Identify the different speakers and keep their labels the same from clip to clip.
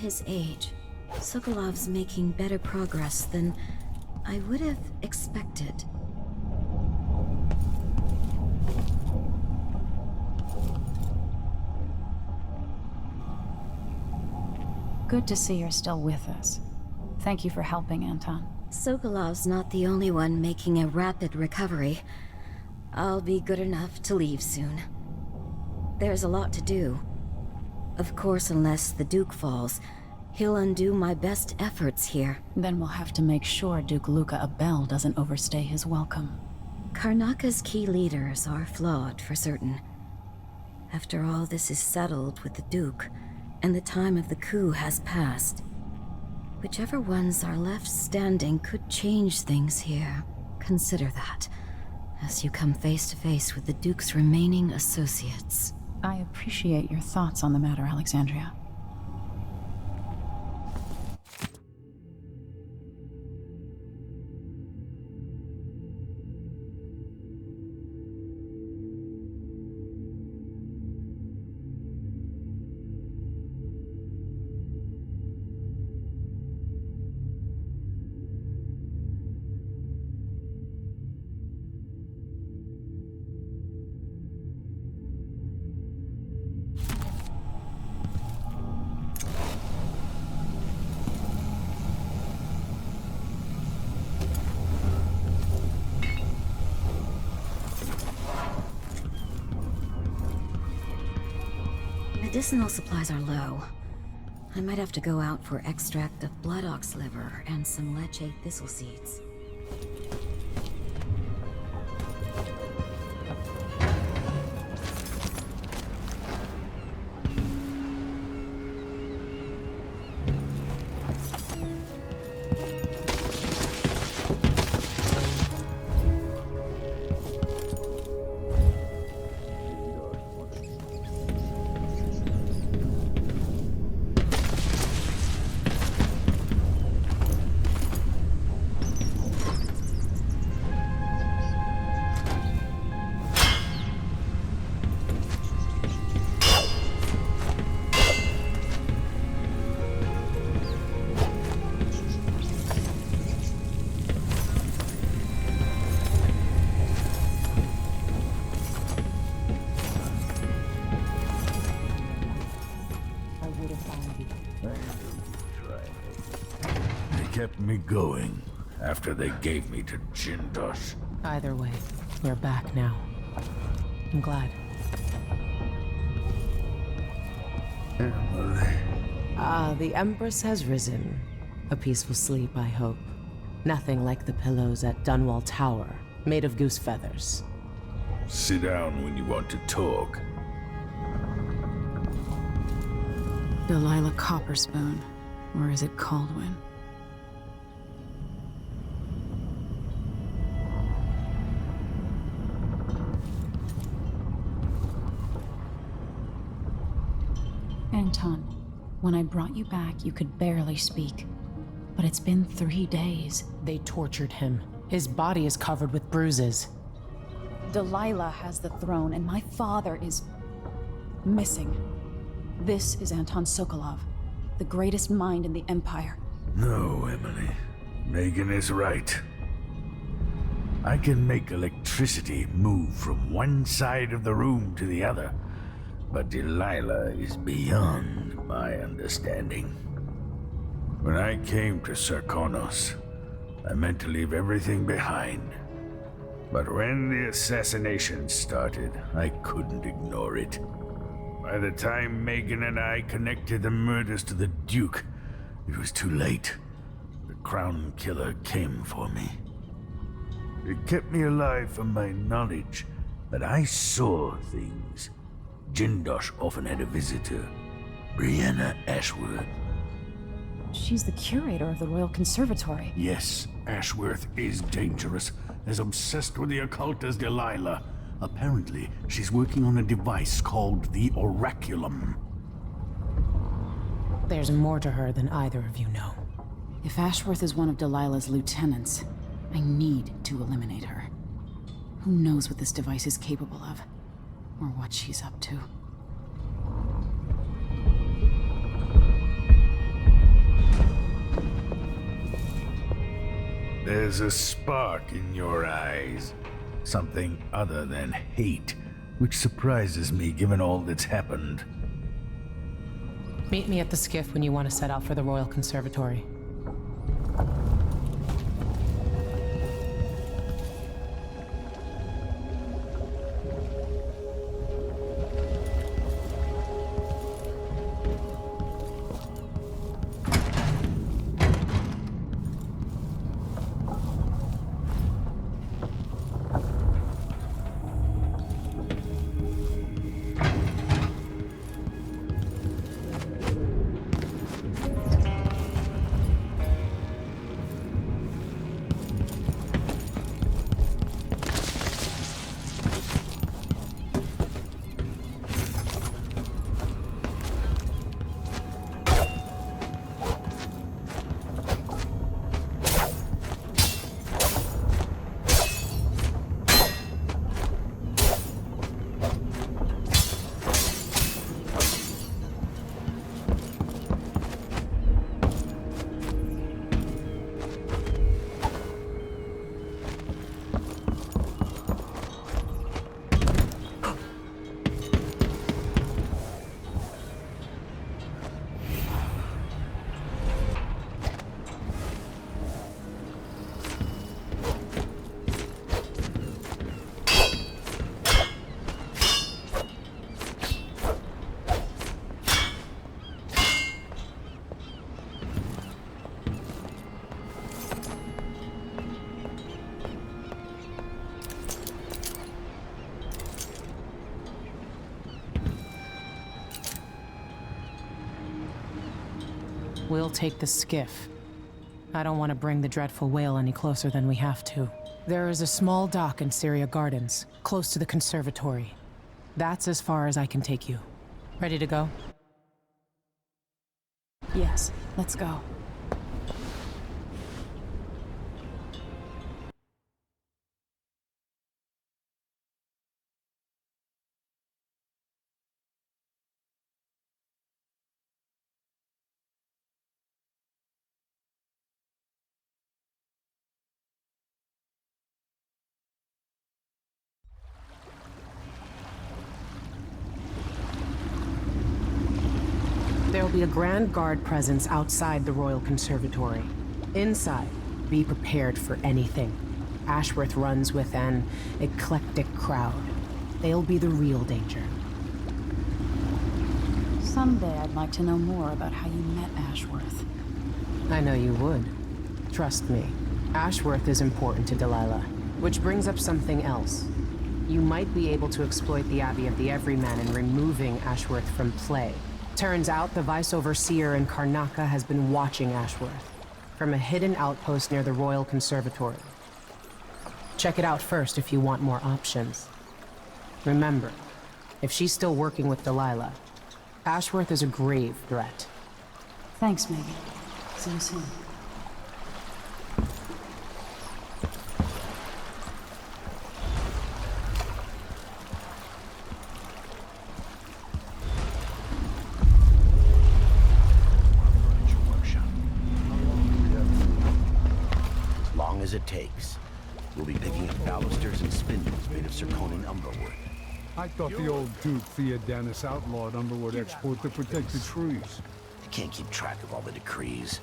Speaker 1: his age, Sokolov's making better progress than I would have expected.
Speaker 2: Good to see you're still with us. Thank you for helping, Anton.
Speaker 1: Sokolov's not the only one making a rapid recovery. I'll be good enough to leave soon. There's a lot to do. Of course, unless the Duke falls, he'll undo my best efforts here.
Speaker 2: Then we'll have to make sure Duke Luca Abel doesn't overstay his welcome.
Speaker 1: Karnaka's key leaders are flawed, for certain. After all this is settled with the Duke, and the time of the coup has passed, whichever ones are left standing could change things here. Consider that, as you come face to face with the Duke's remaining associates.
Speaker 2: I appreciate your thoughts on the matter, Alexandria.
Speaker 1: Medicinal supplies are low. I might have to go out for extract of blood ox liver and some leche thistle seeds.
Speaker 3: Kept me going after they gave me to Jindosh.
Speaker 4: Either way, we're back now. I'm glad.
Speaker 3: Emily.
Speaker 4: The Empress has risen. A peaceful sleep, I hope. Nothing like the pillows at Dunwall Tower, made of goose feathers.
Speaker 3: Sit down when you want to talk.
Speaker 2: Delilah Copperspoon, or is it Caldwin? Anton, when I brought you back, you could barely speak. But it's been 3 days.
Speaker 4: They tortured him. His body is covered with bruises.
Speaker 2: Delilah has the throne, and my father is missing. This is Anton Sokolov, the greatest mind in the Empire.
Speaker 3: No, Emily. Megan is right. I can make electricity move from one side of the room to the other, but Delilah is beyond my understanding. When I came to Sarkonos, I meant to leave everything behind. But when the assassination started, I couldn't ignore it. By the time Megan and I connected the murders to the Duke, it was too late. The Crown Killer came for me. It kept me alive from my knowledge that I saw things. Jindosh often had a visitor, Brianna Ashworth.
Speaker 2: She's the curator of the Royal Conservatory.
Speaker 3: Yes, Ashworth is dangerous, as obsessed with the occult as Delilah. Apparently, she's working on a device called the Oraculum.
Speaker 4: There's more to her than either of you know.
Speaker 2: If Ashworth is one of Delilah's lieutenants, I need to eliminate her. Who knows what this device is capable of, or what she's up to.
Speaker 3: There's a spark in your eyes. Something other than hate, which surprises me given all that's happened.
Speaker 4: Meet me at the skiff when you want to set out for the Royal Conservatory. We'll take the skiff. I don't want to bring the dreadful whale any closer than we have to. There is a small dock in Syria Gardens, close to the conservatory. That's as far as I can take you. Ready to go?
Speaker 2: Yes, let's go.
Speaker 4: There'll be a Grand Guard presence outside the Royal Conservatory. Inside, be prepared for anything. Ashworth runs with an eclectic crowd. They'll be the real danger.
Speaker 2: Someday I'd like to know more about how you met Ashworth.
Speaker 4: I know you would. Trust me. Ashworth is important to Delilah. Which brings up something else. You might be able to exploit the Abbey of the Everyman in removing Ashworth from play. Turns out the Vice Overseer in Karnaca has been watching Ashworth from a hidden outpost near the Royal Conservatory. Check it out first if you want more options. Remember, if she's still working with Delilah, Ashworth is a grave threat.
Speaker 2: Thanks, Megan. See you soon.
Speaker 5: As it takes. We'll be picking up balusters and spindles made of zirconin umberwood.
Speaker 6: I thought the old Duke Theodanis outlawed umberwood export to protect the trees.
Speaker 5: I can't keep track of all the decrees.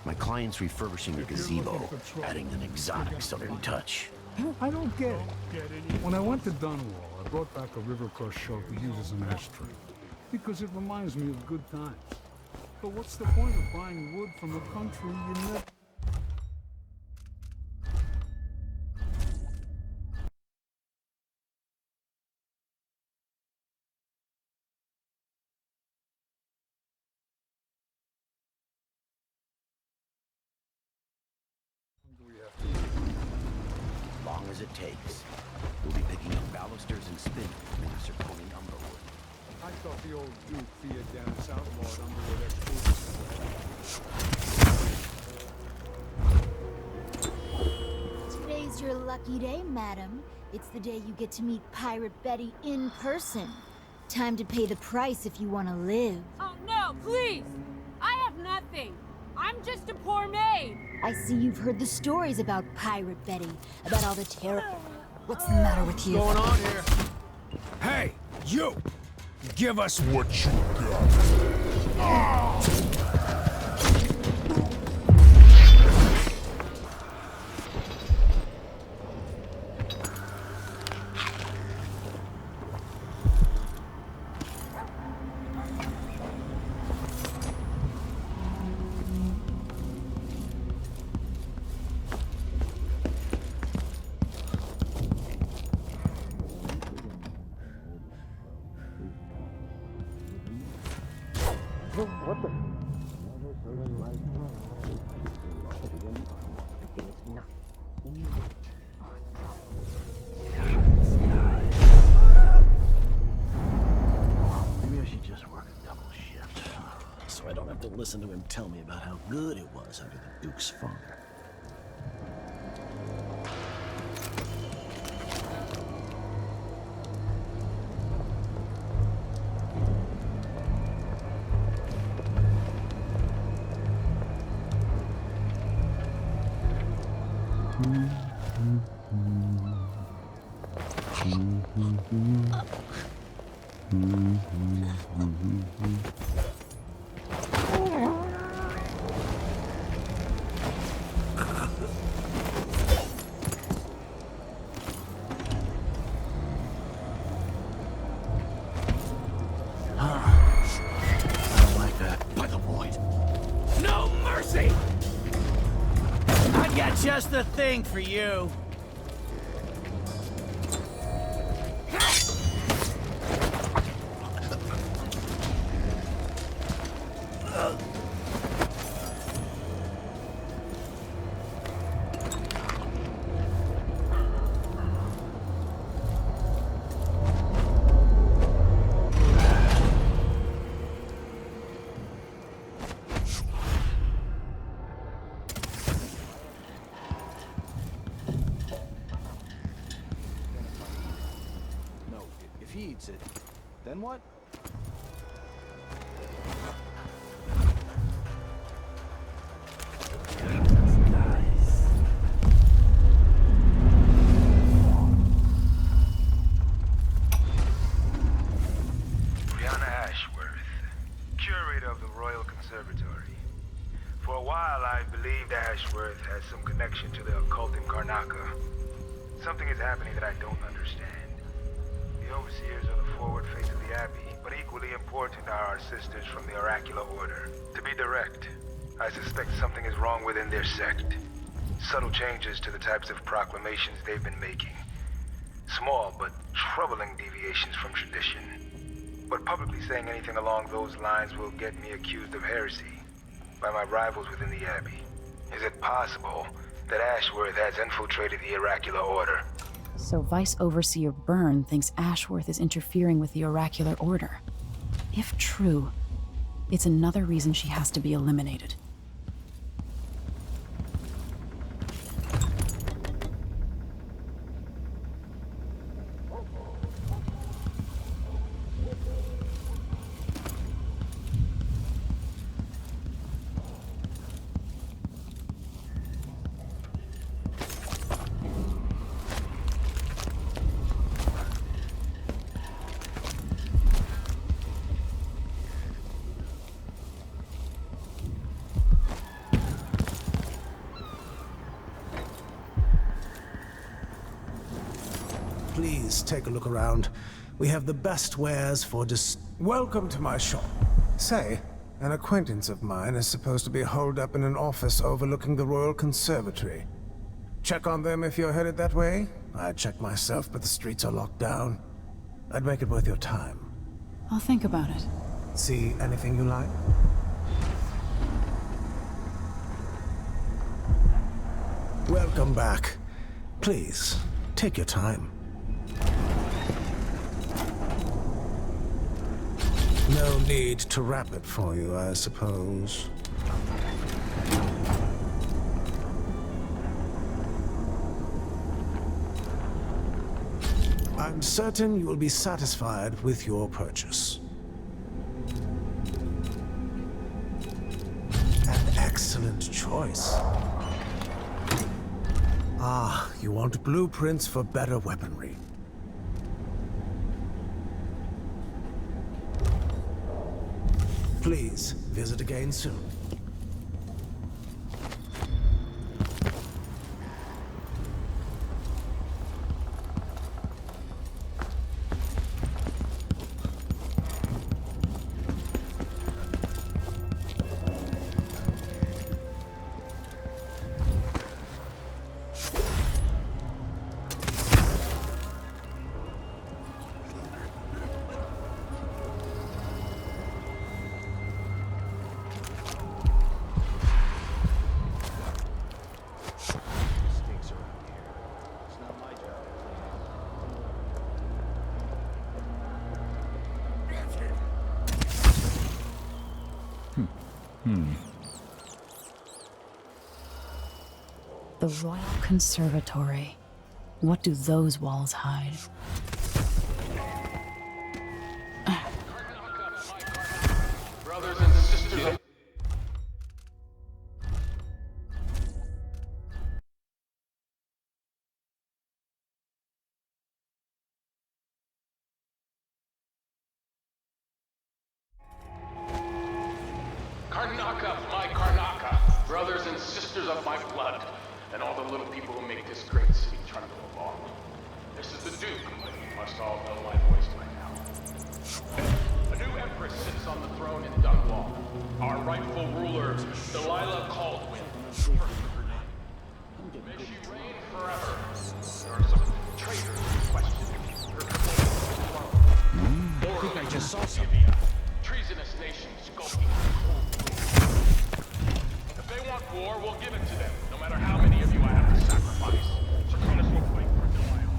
Speaker 5: My client's refurbishing a gazebo, adding an exotic southern touch.
Speaker 6: I don't get it. When I went to Dunwall, I brought back a river crust shelf to use as an ashtray. Because it reminds me of good times. But what's the point of buying wood from a country you never...
Speaker 5: Long as it takes. We'll be picking up balusters and spindles made of zirconin umberwood.
Speaker 6: I thought the old Duke Theodanis outlawed umberwood export.
Speaker 7: Today's your lucky day, madam. It's the day you get to meet Pirate Betty in person. Time to pay the price if you want to live.
Speaker 8: Oh, no, please! I have nothing. I'm just a poor maid.
Speaker 7: I see you've heard the stories about Pirate Betty, about all the terror. What's the matter with you?
Speaker 8: What's going on here?
Speaker 9: Hey, you! Give us what you got.
Speaker 5: Maybe I should just work a double shift, so I don't have to listen to him tell me about how good it was under the Duke's father. I don't like that. By the void.
Speaker 8: No mercy! I got just the thing for you.
Speaker 10: No, if he eats it, then what?
Speaker 11: Brianna Ashworth, curator of the Royal Conservatory. For a while, I believed Ashworth has some connection to the occult in Karnaca. Something is happening that I don't understand. The overseers are the forward face of the Abbey, but equally important are our sisters from the Oracular Order. To be direct, I suspect something is wrong within their sect. Subtle changes to the types of proclamations they've been making. Small but troubling deviations from tradition. But publicly saying anything along those lines will get me accused of heresy by my rivals within the Abbey. Is it possible that Ashworth has infiltrated the Oracular Order?
Speaker 2: So Vice Overseer Byrne thinks Ashworth is interfering with the Oracular Order. If true, it's another reason she has to be eliminated.
Speaker 9: Please take a look around. We have the best wares for Welcome to my shop. Say, an acquaintance of mine is supposed to be holed up in an office overlooking the Royal Conservatory. Check on them if you're headed that way. I'd check myself, but the streets are locked down. I'd make it worth your time.
Speaker 2: I'll think about it.
Speaker 9: See anything you like? Welcome back. Please, take your time. No need to wrap it for you, I suppose. I'm certain you will be satisfied with your purchase. An excellent choice. Ah, you want blueprints for better weaponry. Please, visit again soon.
Speaker 2: The Royal Conservatory. What do those walls hide?
Speaker 12: Brothers and sisters. Karnaka, my Karnaka, brothers and sisters of my blood, and all the little people who make this great city trundle along. This is the Duke, but you must all know my voice by now. A new empress sits on the throne in Dunwall. Our rightful ruler, Delilah Caldwin. May she reign forever. There are some traitors who question her claim to the throne.
Speaker 10: I think I just saw something.
Speaker 12: Treasonous nations skulking in the cold room. If they want war, we'll give it to them, no matter how many of you I have to sacrifice. Serkanus will fight for Delilah.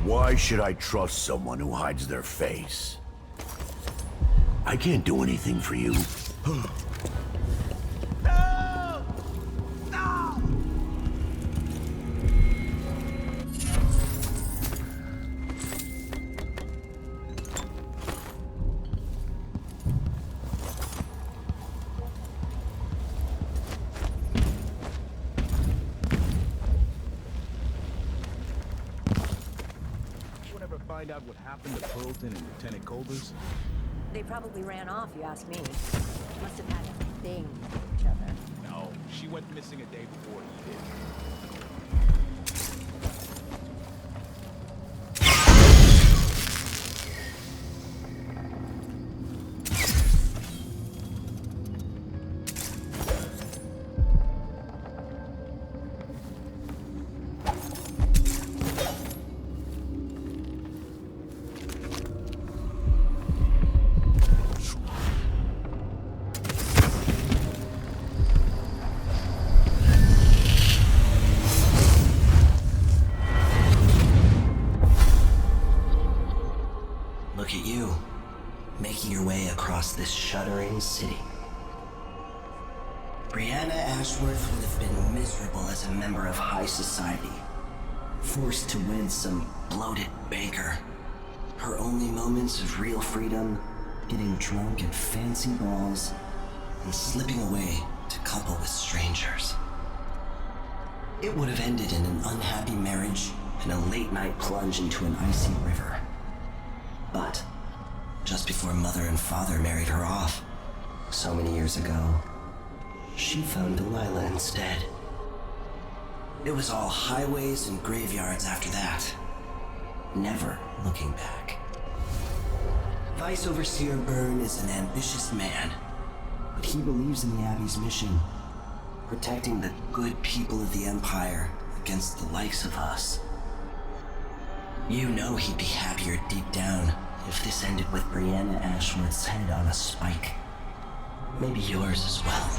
Speaker 5: Why should I trust someone who hides their face? I can't do anything for you.
Speaker 10: Find out what happened to Pearlton and Lieutenant Colders?
Speaker 13: They probably ran off, you ask me. Must have had a thing for each other.
Speaker 10: No, she went missing a day before he did.
Speaker 14: Look at you, making your way across this shuddering city. Brianna Ashworth would have been miserable as a member of high society, forced to wed some bloated banker. Her only moments of real freedom, getting drunk at fancy balls, and slipping away to couple with strangers. It would have ended in an unhappy marriage and a late-night plunge into an icy river. But just before Mother and Father married her off, so many years ago, she found Delilah instead. It was all highways and graveyards after that, never looking back. Vice Overseer Byrne is an ambitious man, but he believes in the Abbey's mission, protecting the good people of the Empire against the likes of us. You know he'd be happier deep down if this ended with Brianna Ashworth's head on a spike. Maybe yours as well.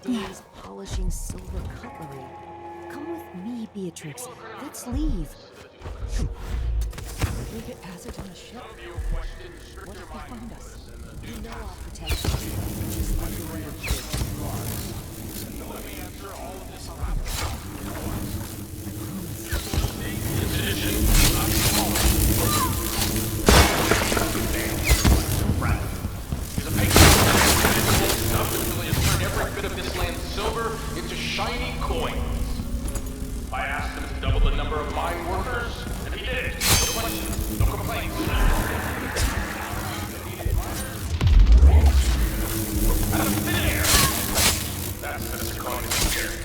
Speaker 13: days polishing silver cutlery. Come with me, Beatrix. Let's leave. Come on. We get passage on a ship? What if they find us? You know I'll protect you. Just let me wear your kid.
Speaker 12: Let me answer all of this around. He's a patron. Up until he has turned every bit of this land's silver into shiny coins. I asked him to double the number of mine workers, and he did it. No questions, no complaints. Out of thin air. That's the Draconian spirit.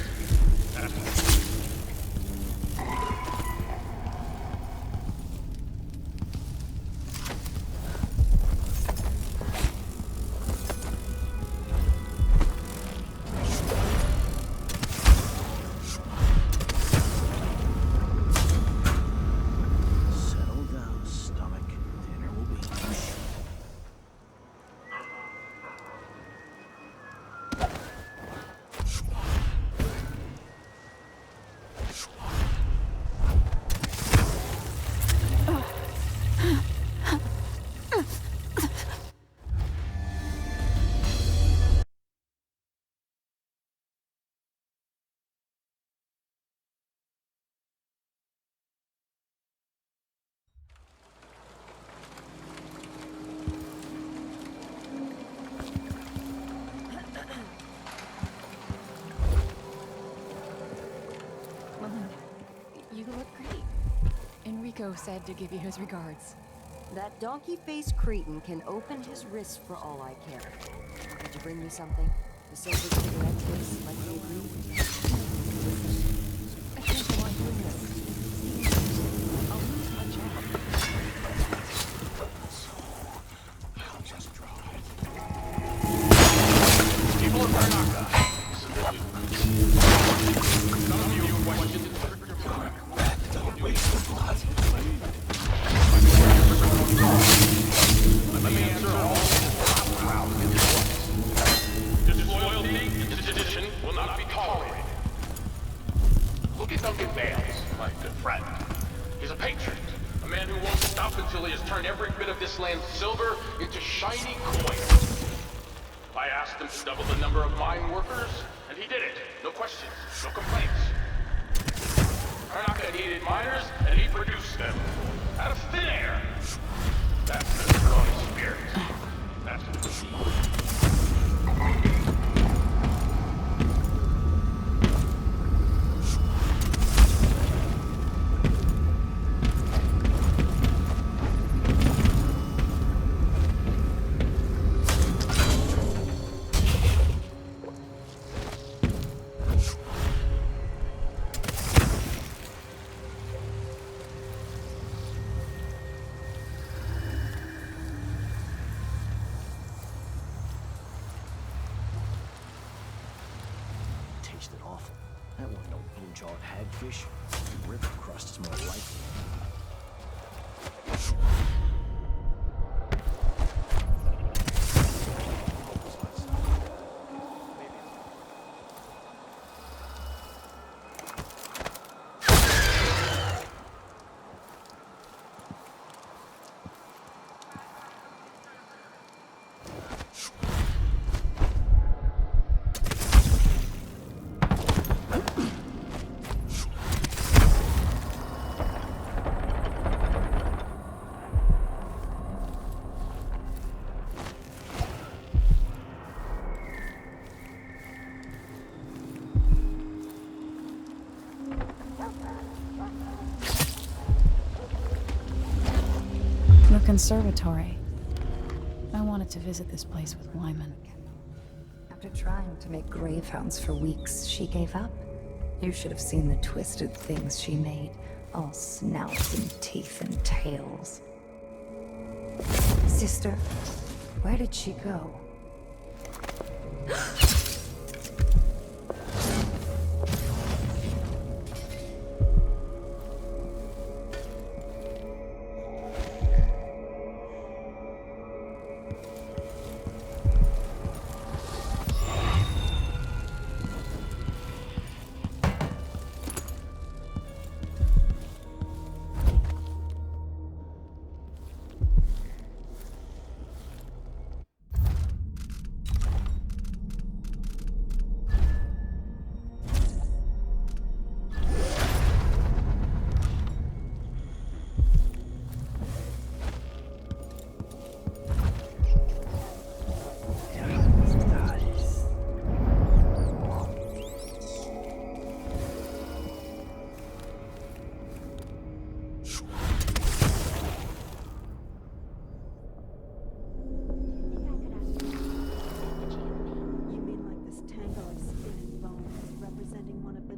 Speaker 10: Settle down, stomach. Dinner will be ready.
Speaker 2: Melinda, you look great. Enrico said to give you his regards.
Speaker 13: That donkey-faced cretin can open his wrist for all I care. Did you bring me something? The silver cigarette case, like we agreed?
Speaker 2: I can't go on doing this. I'll lose my job.
Speaker 12: I'll just draw it. People of Karnaka, some of you questioned the scripture. Don't waste the blood. Let me answer all disloyalty and sedition will not be tolerated. Look at Duncan Bales, my good friend. He's a patriot, a man who won't stop until he has turned every bit of this land's silver into shiny coins. I asked him to double the number of mine workers, and he did it. No questions, no complaints. Karnaka needed miners, and he produced them. Out of thin air. That's the Draconian spirit. That's what we need.
Speaker 10: Tasted awful. That wasn't no blue-jawed hagfish. River crust is more likely.
Speaker 2: The conservatory. I wanted to visit this place with Wyman.
Speaker 15: After trying to make gravehounds for weeks, she gave up. You should have seen the twisted things she made. All snouts and teeth and tails. Sister, where did she go?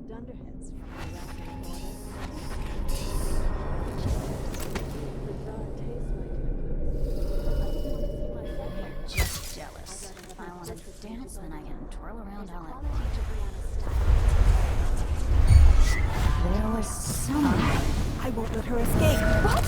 Speaker 13: dunderheads from the Raffin quarter. The jar tastes like
Speaker 16: You're just jealous. If I want to dance, then I can twirl around all at once. There was someone.
Speaker 13: I won't let her escape.
Speaker 16: What?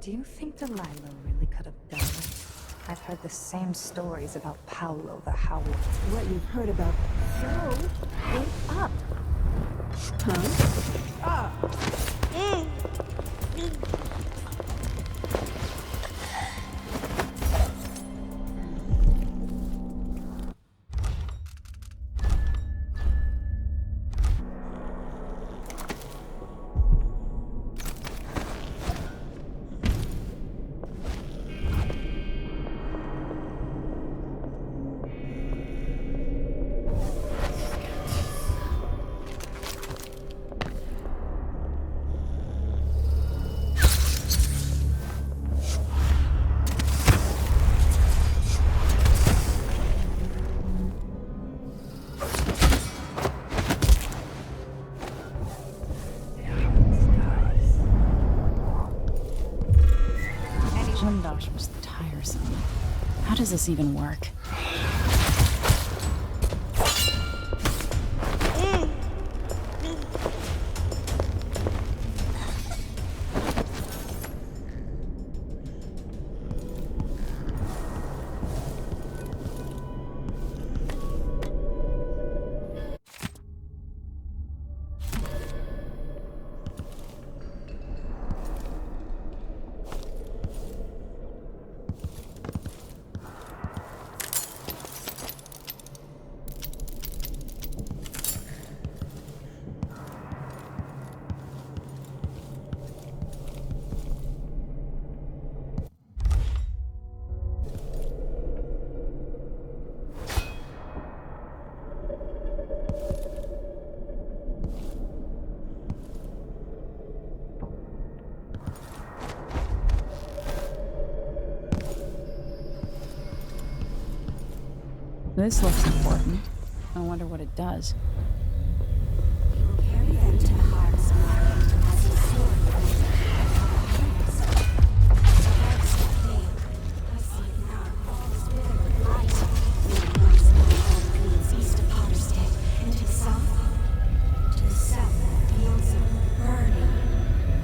Speaker 15: Do you think Delilah really could have done it? I've heard the same stories about Paolo the Howler.
Speaker 13: What you've heard about Joe? Wake up! Huh? Ah!
Speaker 2: Gosh, was tiresome. How does this even work? This looks important. I wonder what it does.
Speaker 16: Carry them to the heart's market as a sword. The hearts fade. I see it now. All is bitter with light. We once all fields east of Potterstead, and to the south. To the south, fields burning.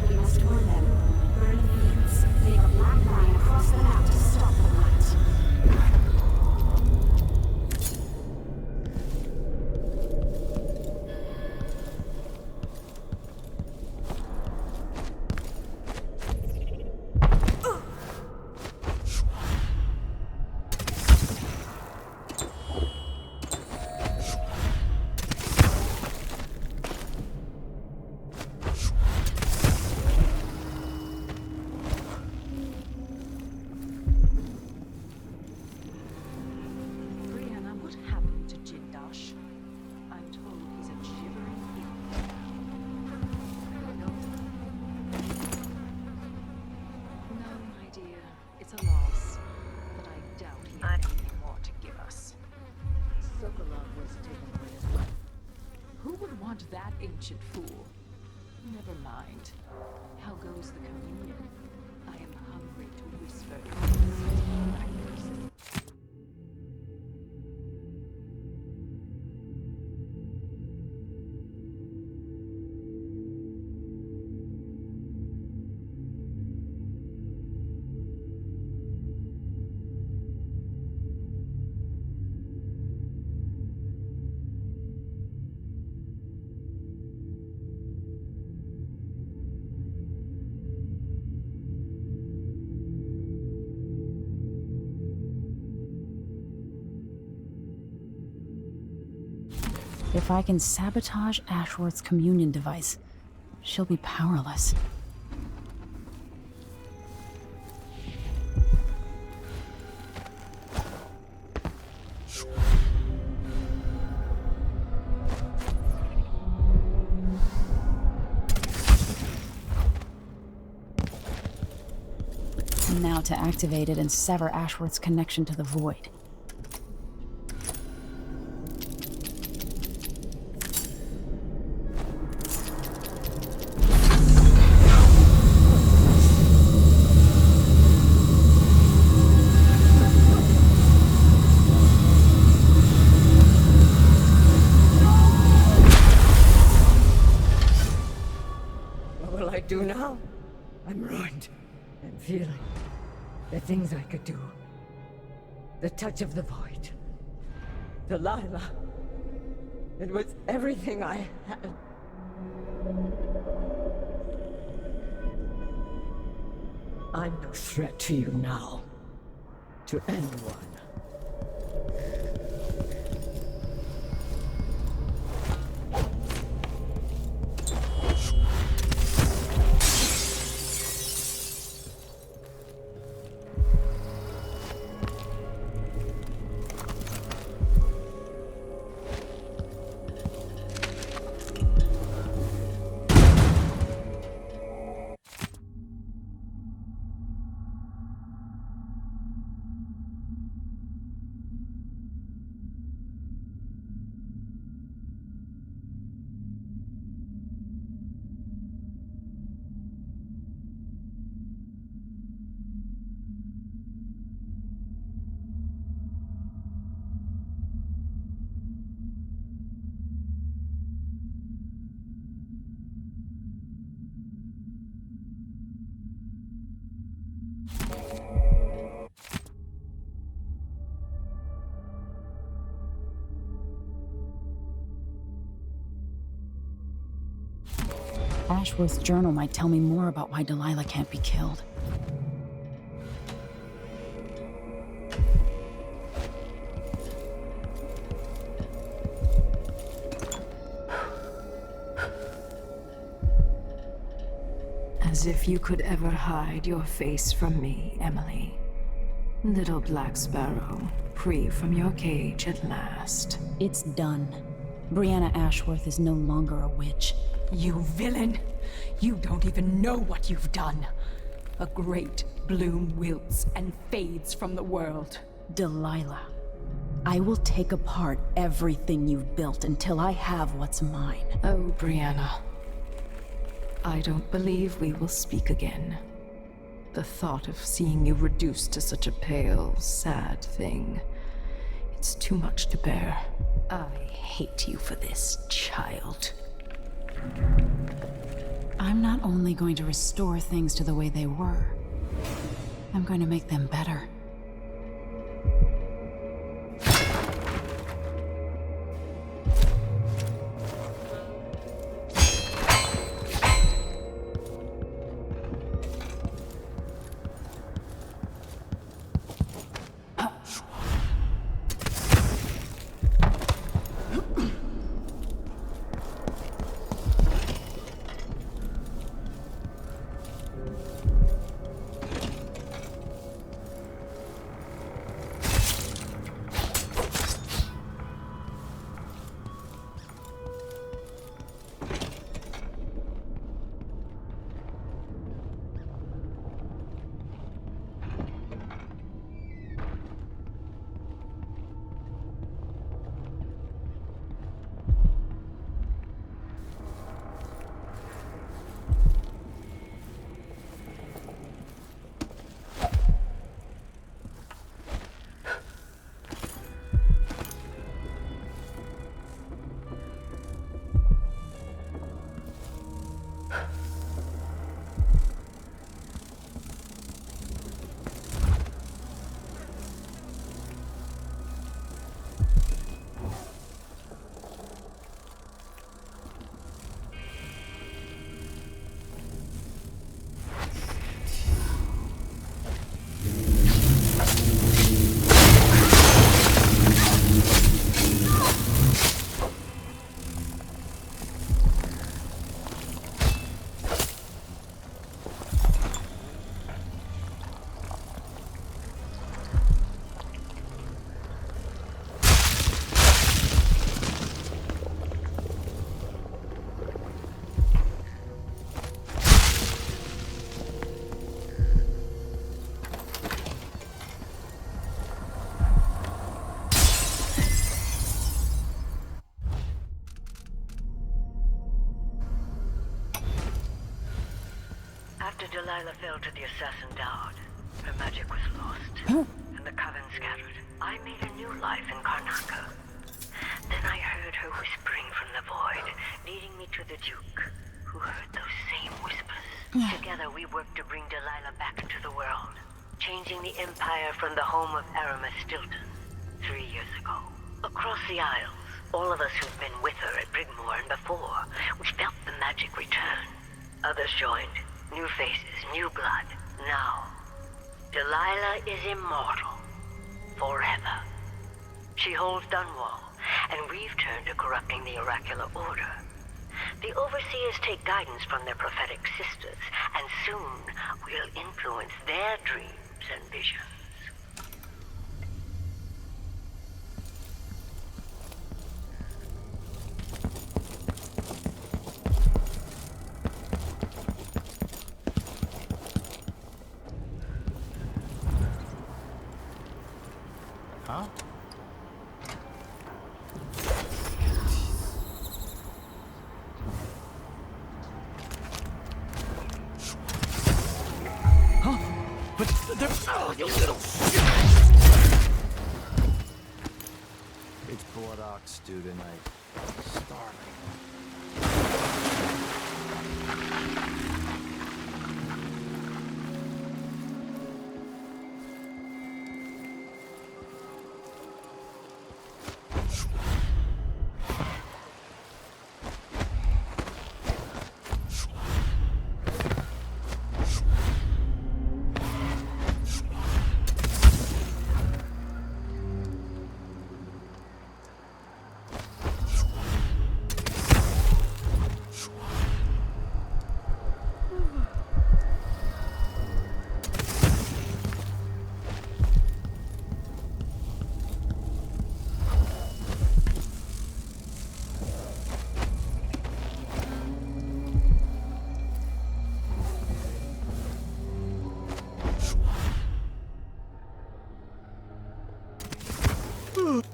Speaker 16: We must warn them. Burning fields. Leave a black line across the map to stop the light.
Speaker 17: That ancient fool. Never mind. How goes the communion? I am hungry to whisper in
Speaker 2: If I can sabotage Ashworth's communion device, she'll be powerless. Now to activate it and sever Ashworth's connection to the void.
Speaker 18: What will I do now? I'm ruined. I'm feeling the things I could do. The touch of the void. Delilah. It was everything I had. I'm no threat to you now. To anyone.
Speaker 2: Ashworth's journal might tell me more about why Delilah can't be killed.
Speaker 18: As if you could ever hide your face from me, Emily. Little Black Sparrow, free from your cage at last.
Speaker 2: It's done. Brianna Ashworth is no longer a witch.
Speaker 17: You villain! You don't even know what you've done. A great bloom wilts and fades from the world.
Speaker 2: Delilah, I will take apart everything you've built until I have what's mine.
Speaker 18: Oh, Brianna. I don't believe we will speak again. The thought of seeing you reduced to such a pale, sad thing. It's too much to bear. I hate you for this, child.
Speaker 2: I'm not only going to restore things to the way they were, I'm going to make them better.
Speaker 19: Delilah fell to the assassin Dowd. Her magic was lost, and the coven scattered. I made a new life in Karnaca. Then I heard her whispering from the void, leading me to the Duke, who heard those same whispers. Together we worked to bring Delilah back into the world, changing the Empire from the home of Aramis Stilton 3 years ago. Across the Isles, all of us who'd been with her at Brigmore and before, we felt the magic return. Others joined. New faces, new blood. Now, Delilah is immortal. Forever. She holds Dunwall, and we've turned to corrupting the oracular order. The Overseers take guidance from their prophetic sisters, and soon we'll influence their dreams and visions.
Speaker 10: Huh?
Speaker 8: Huh? But they're... Oh, you little shit!
Speaker 10: It's blood ox stew tonight. Starving.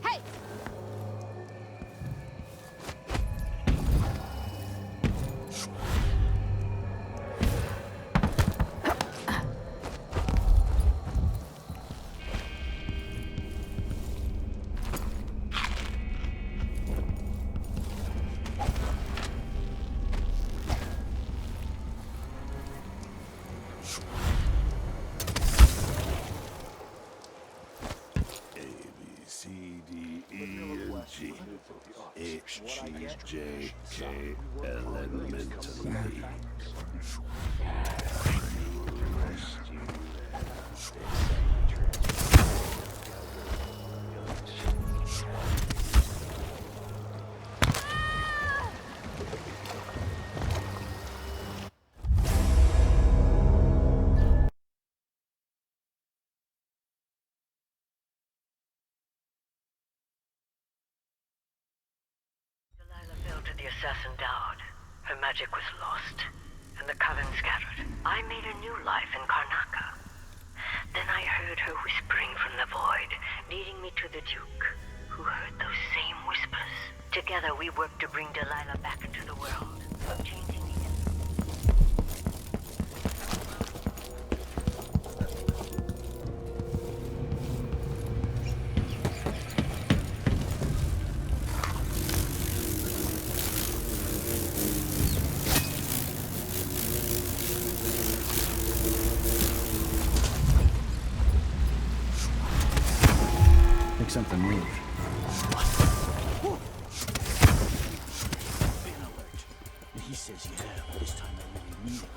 Speaker 2: Hey!
Speaker 5: C, D, E, and G. H, G, J, K, L, N, mentally.
Speaker 19: The assassin Dowd. Her magic was lost, and the coven scattered. I made a new life in Karnaca. Then I heard her whispering from the void, leading me to the Duke, who heard those same whispers. Together we worked to bring Delilah back into the world, changing the...
Speaker 8: Make something move.
Speaker 10: He says yeah, this time I really need it.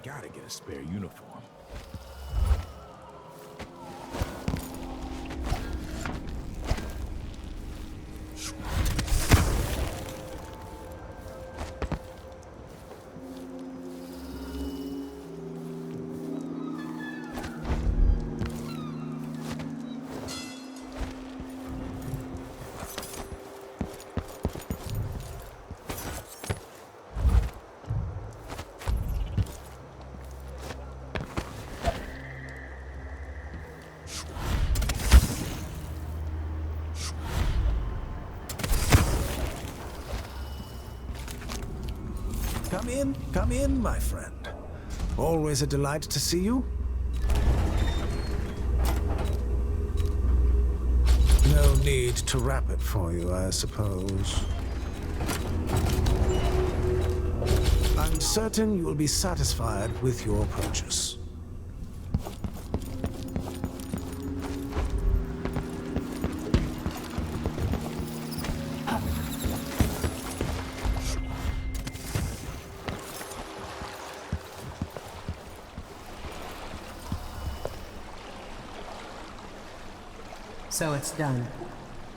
Speaker 5: Gotta get a spare uniform.
Speaker 9: Come in, my friend. Always a delight to see you. No need to wrap it for you, I suppose. I'm certain you will be satisfied with your purchase.
Speaker 4: So it's done.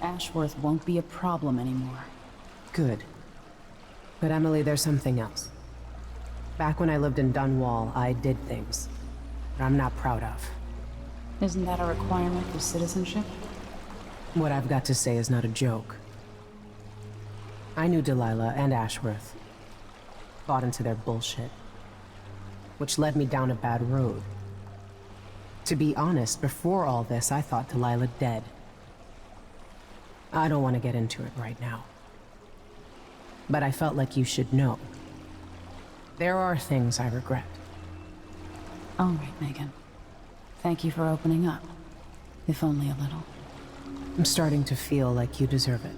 Speaker 2: Ashworth won't be a problem anymore.
Speaker 4: Good. But Emily, there's something else. Back when I lived in Dunwall, I did things that I'm not proud of.
Speaker 2: Isn't that a requirement for citizenship?
Speaker 4: What I've got to say is not a joke. I knew Delilah and Ashworth. Bought into their bullshit. Which led me down a bad road. To be honest, before all this, I thought Delilah dead. I don't want to get into it right now. But I felt like you should know. There are things I regret.
Speaker 2: All right, Megan. Thank you for opening up. If only a little.
Speaker 4: I'm starting to feel like you deserve it.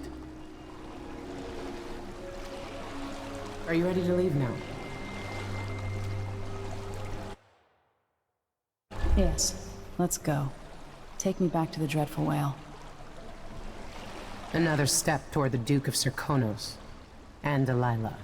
Speaker 4: Are you ready to leave now?
Speaker 2: Yes, let's go. Take me back to the Dreadful Whale.
Speaker 4: Another step toward the Duke of Serkonos and Delilah.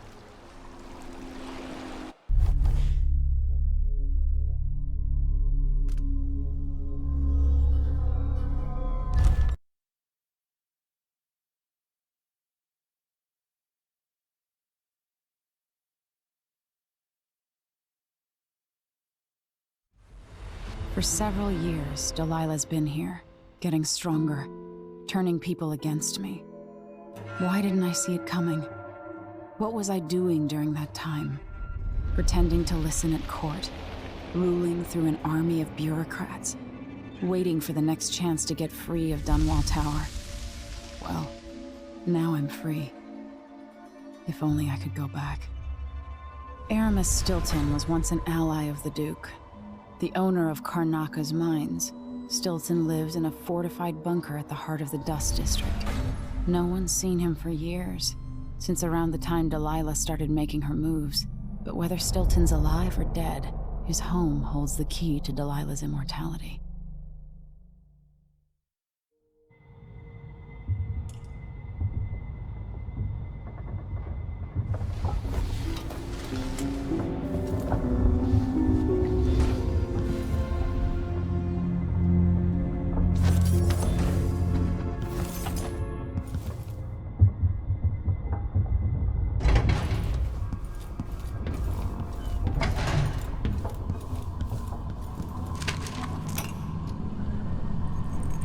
Speaker 2: For several years, Delilah's been here, getting stronger, turning people against me. Why didn't I see it coming? What was I doing during that time? Pretending to listen at court, ruling through an army of bureaucrats, waiting for the next chance to get free of Dunwall Tower. Well, now I'm free. If only I could go back. Aramis Stilton was once an ally of the Duke. The owner of Karnaka's mines, Stilton lived in a fortified bunker at the heart of the Dust District. No one's seen him for years, since around the time Delilah started making her moves. But whether Stilton's alive or dead, his home holds the key to Delilah's immortality.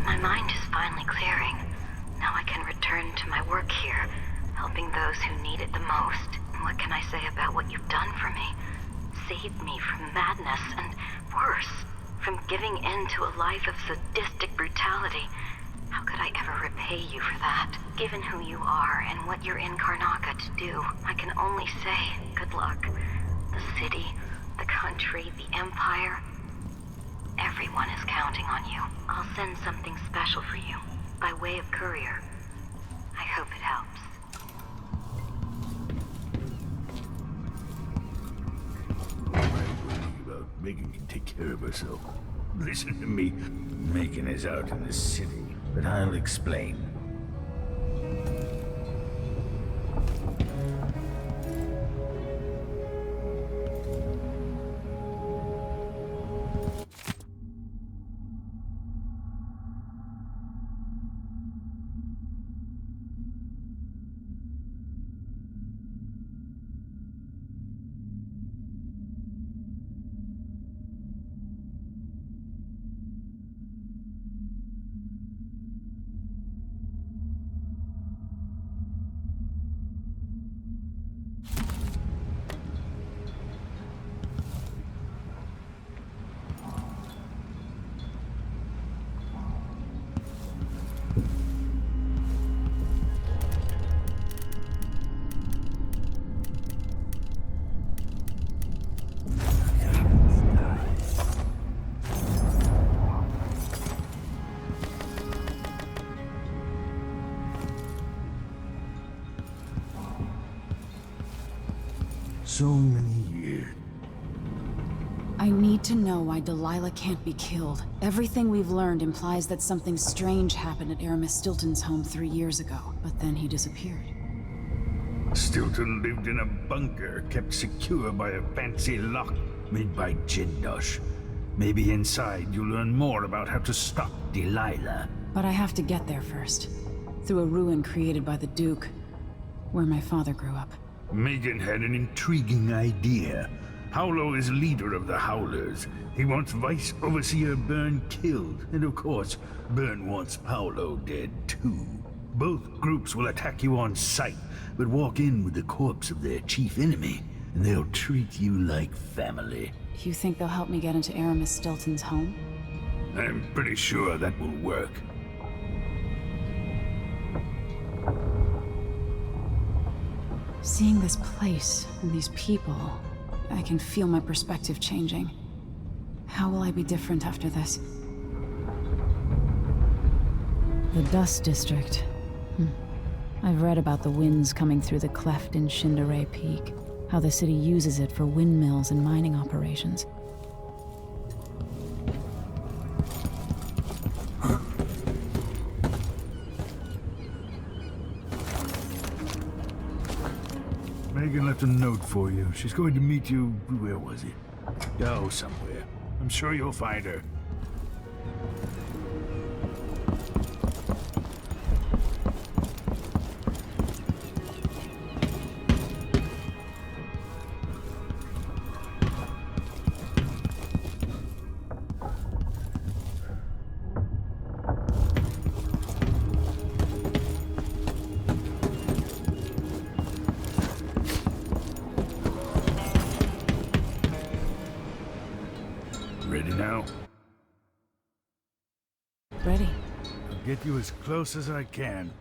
Speaker 19: My mind is finally clearing. Now I can return to my work here, helping those who need it the most. What can I say about what you've done for me? Saved me from madness and, worse, from giving in to a life of sadistic brutality. How could I ever repay you for that? Given who you are and what you're in Karnaka to do, I can only say good luck. The city, the country, the empire, everyone is counting on you. I'll send something special for you, by way of courier. I hope it helps.
Speaker 3: About Megan can take care of herself. Listen to me. Megan is out in the city, but I'll explain. So many years.
Speaker 2: I need to know why Delilah can't be killed. Everything we've learned implies that something strange happened at Aramis Stilton's home 3 years ago, but then he disappeared.
Speaker 3: Stilton lived in a bunker kept secure by a fancy lock made by Jindosh. Maybe inside you'll learn more about how to stop Delilah.
Speaker 2: But I have to get there first. Through a ruin created by the Duke, where my father grew up.
Speaker 3: Megan had an intriguing idea. Howlo is leader of the Howlers. He wants Vice Overseer Byrne killed, and of course, Byrne wants Paolo dead too. Both groups will attack you on sight, but walk in with the corpse of their chief enemy, and they'll treat you like family.
Speaker 2: You think they'll help me get into Aramis Stilton's home?
Speaker 3: I'm pretty sure that will work.
Speaker 2: Seeing this place and these people, I can feel my perspective changing. How will I be different after this? The Dust District. I've read about the winds coming through the cleft in Shindaray Peak, how the city uses it for windmills and mining operations.
Speaker 3: Megan left a note for you. She's going to meet you, where was it? Oh, somewhere. I'm sure you'll find her. Ready now?
Speaker 2: Ready.
Speaker 3: I'll get you as close as I can.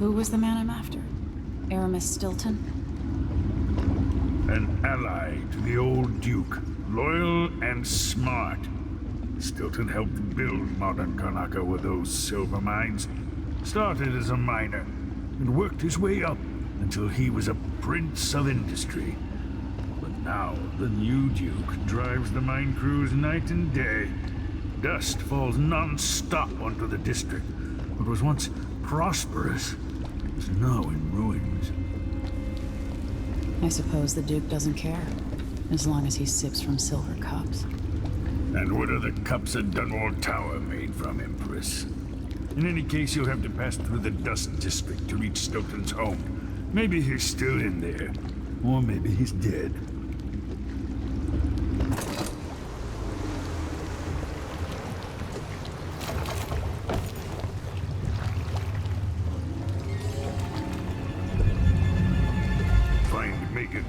Speaker 2: Who was the man I'm after? Aramis Stilton?
Speaker 3: An ally to the old Duke, loyal and smart. Stilton helped build modern Karnaca with those silver mines. Started as a miner, and worked his way up until he was a prince of industry. But now, the new Duke drives the mine crews night and day. Dust falls non-stop onto the district. What was once prosperous is now in ruins.
Speaker 2: I suppose the Duke doesn't care, as long as he sips from silver cups.
Speaker 3: And what are the cups at Dunwall Tower made from, Empress? In any case, you'll have to pass through the Dust District to reach Stilton's home. Maybe he's still in there, or maybe he's dead.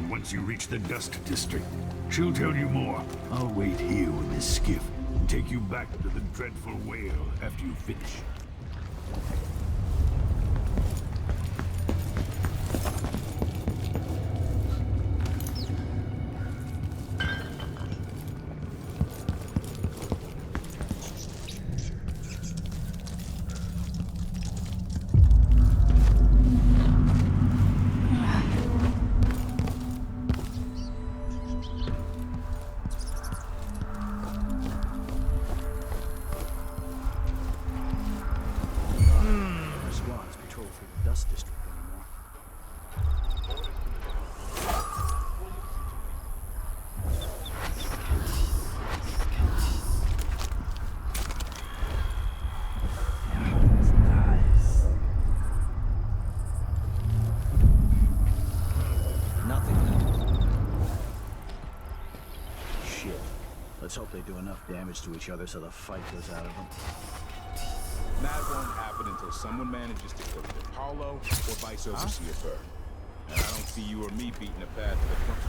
Speaker 3: Once you reach the Dust District, she'll tell you more. I'll wait here with this skiff and take you back to the dreadful whale after you finish.
Speaker 10: Let's hope they do enough damage to each other so the fight goes out of them.
Speaker 20: That won't happen until someone manages to kill either Paulo or Vice Overseer Byrne. And I don't see you or me beating a path to the front.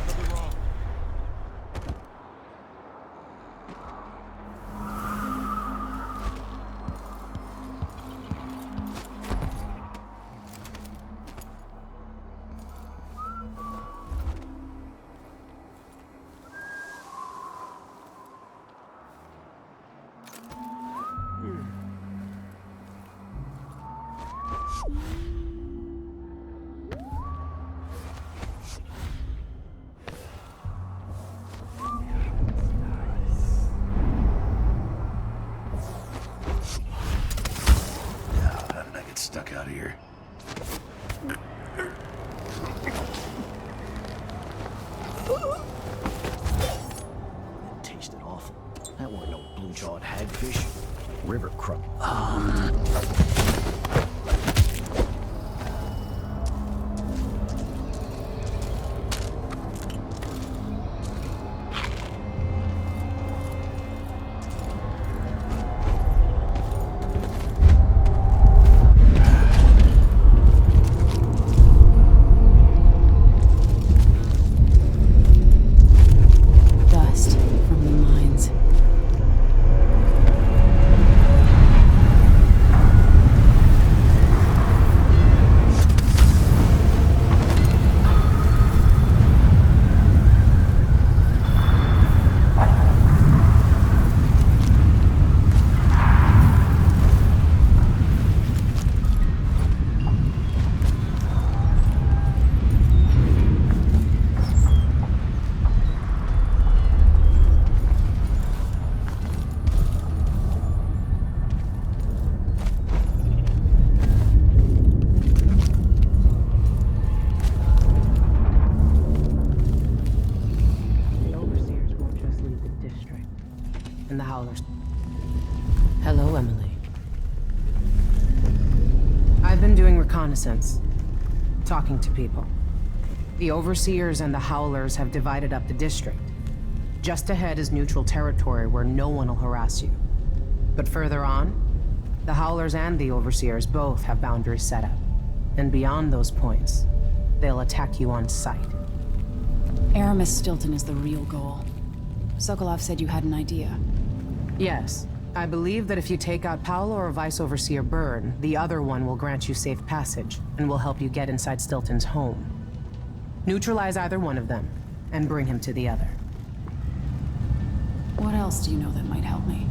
Speaker 20: Nothing wrong.
Speaker 3: out of here.
Speaker 10: It tasted awful. That weren't no blue-jawed hagfish. River crook.
Speaker 2: Dust from the mines.
Speaker 4: The overseers won't just leave the district. And the Howlers. Hello, Emily. I've been doing reconnaissance. Talking to people. The overseers and the Howlers have divided up the district. Just ahead is neutral territory where no one will harass you. But further on, the Howlers and the overseers both have boundaries set up. And beyond those points, they'll attack you on sight.
Speaker 2: Aramis Stilton is the real goal. Sokolov said you had an idea.
Speaker 4: Yes. I believe that if you take out Paolo or Vice Overseer Byrne, the other one will grant you safe passage, and will help you get inside Stilton's home. Neutralize either one of them, and bring him to the other.
Speaker 2: What else do you know that might help me?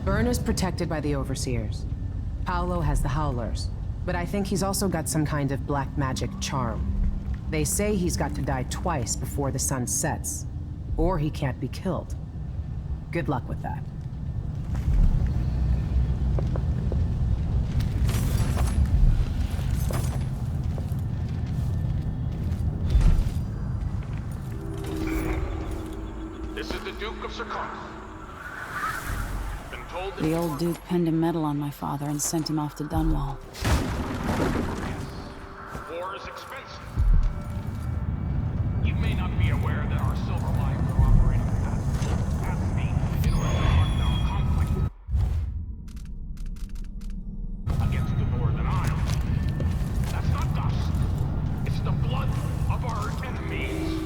Speaker 4: Byrne is protected by the Overseers. Paolo has the Howlers, but I think he's also got some kind of black magic charm. They say he's got to die twice before the sun sets, or he can't be killed. Good luck with that.
Speaker 12: This is the Duke of Circon. Been told that
Speaker 2: The old Duke pinned a medal on my father and sent him off to Dunwall.
Speaker 12: war is expensive. You may not be aware that our silver mines are operating at capacity in order to fund our conflict against the Northern Isle. That's not dust. It's the blood of our enemies.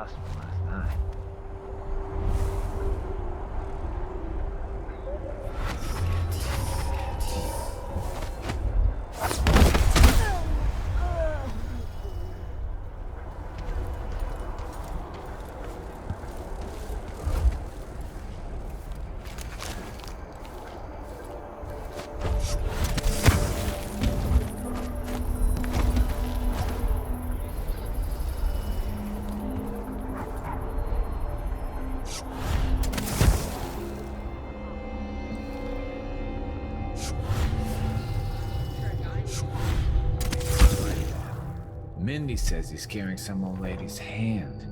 Speaker 21: dust from last night.
Speaker 22: Mindy says he's carrying some old lady's hand.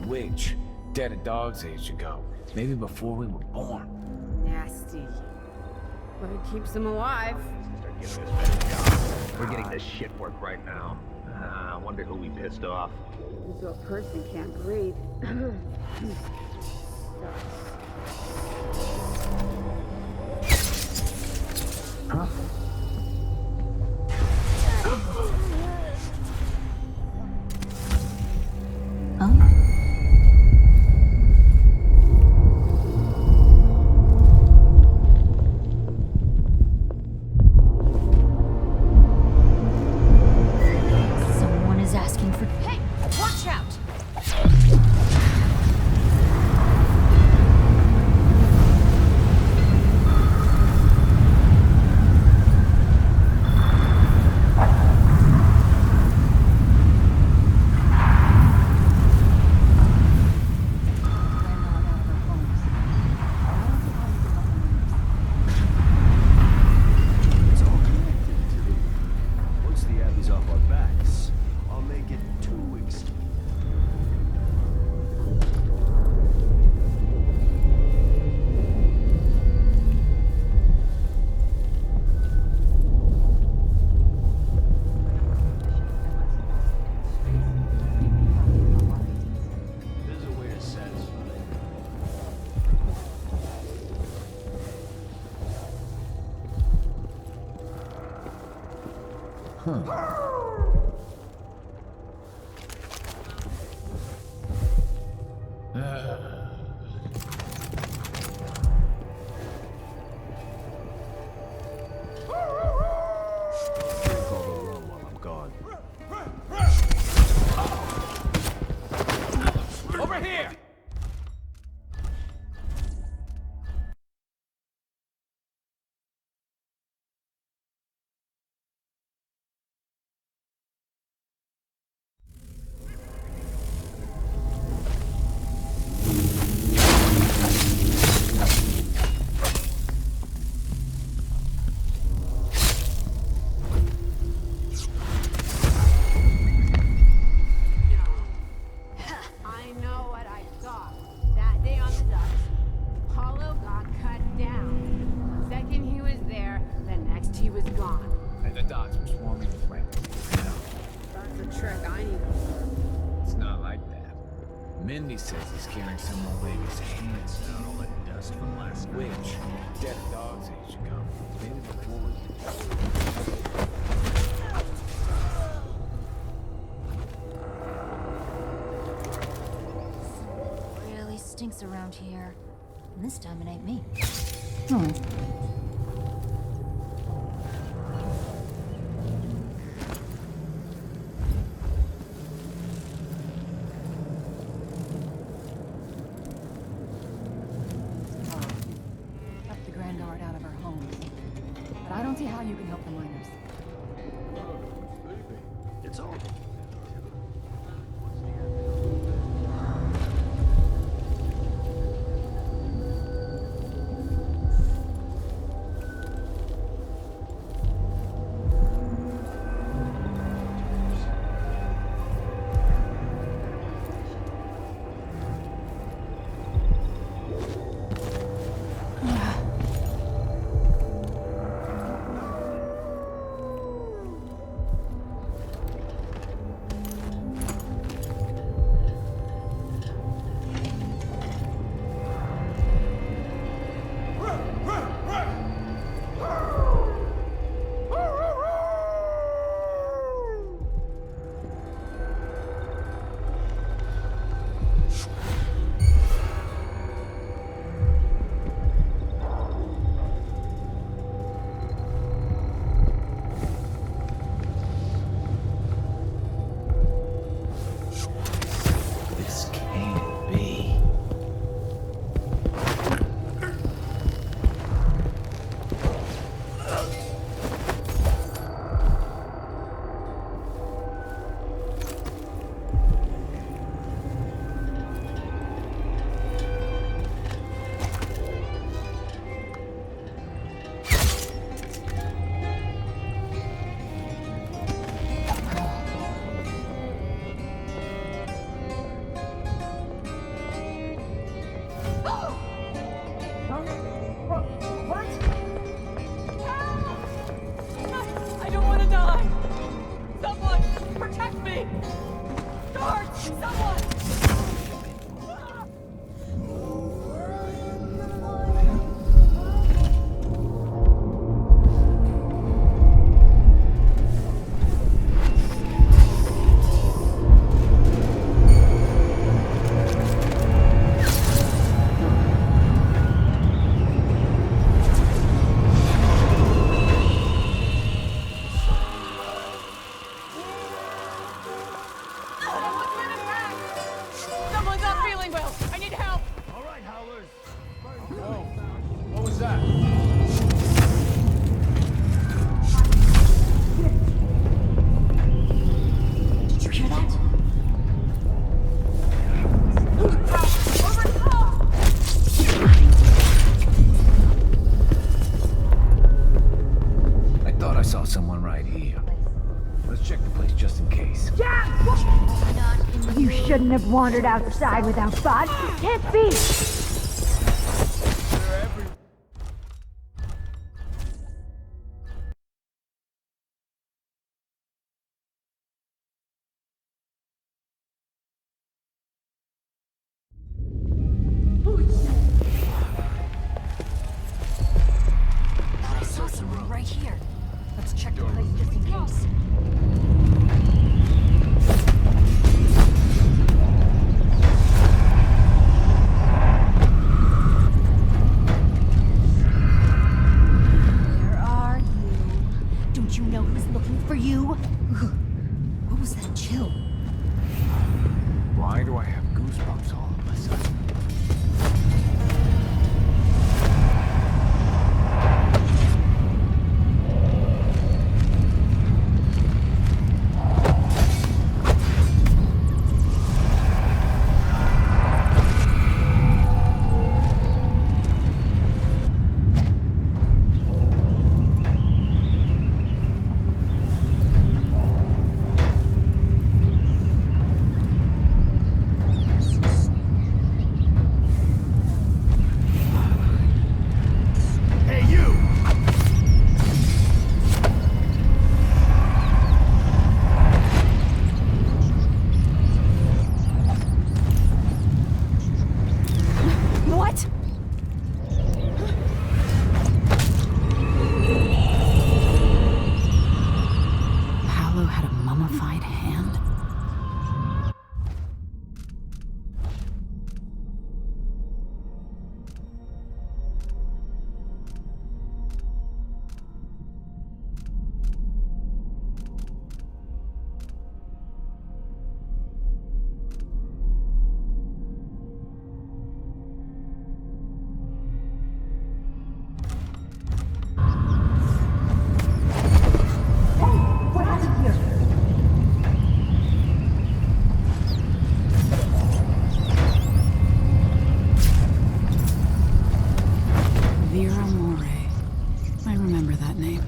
Speaker 22: Witch. Dead a dog's age ago. Maybe before we were born.
Speaker 23: Nasty. But it keeps them alive.
Speaker 21: We're getting this shit work right now. I wonder who we pissed off.
Speaker 23: So a person can't breathe.
Speaker 21: Huh?
Speaker 7: Someone is asking for. Hey, watch out!
Speaker 5: It's all connected to the... Once the Abbey's off our backs, I'll make it 2 weeks. There's a way to satisfy it. Drink all the rum while I'm gone.
Speaker 22: Over here!
Speaker 23: I know what I saw. That day on the docks, Apollo got cut down. The second he was there, the next he was gone.
Speaker 22: And the docks were swarming with rentals.
Speaker 23: That's a trick I need to learn.
Speaker 22: It's not like that. Mindy says he's carrying some old lady's hands.
Speaker 5: Down all that dust from last night.
Speaker 22: Witch. Dead a dog's age ago. Maybe before we...
Speaker 7: Really stinks around here. And this time it ain't me.
Speaker 13: Kept the Grand Guard out of our homes. But I don't see how you can help the miners.
Speaker 5: It's all...
Speaker 16: shouldn't have wandered outside without God. Can't be!
Speaker 13: I saw someone right here. Let's check the place just in case.
Speaker 16: Where are you? Don't you know who's looking for you? What was that chill?
Speaker 22: Why do I have goosebumps all of a sudden?
Speaker 16: What?
Speaker 2: Paolo had a mummified hand?
Speaker 16: What happened here?
Speaker 2: Vera More. I remember that name.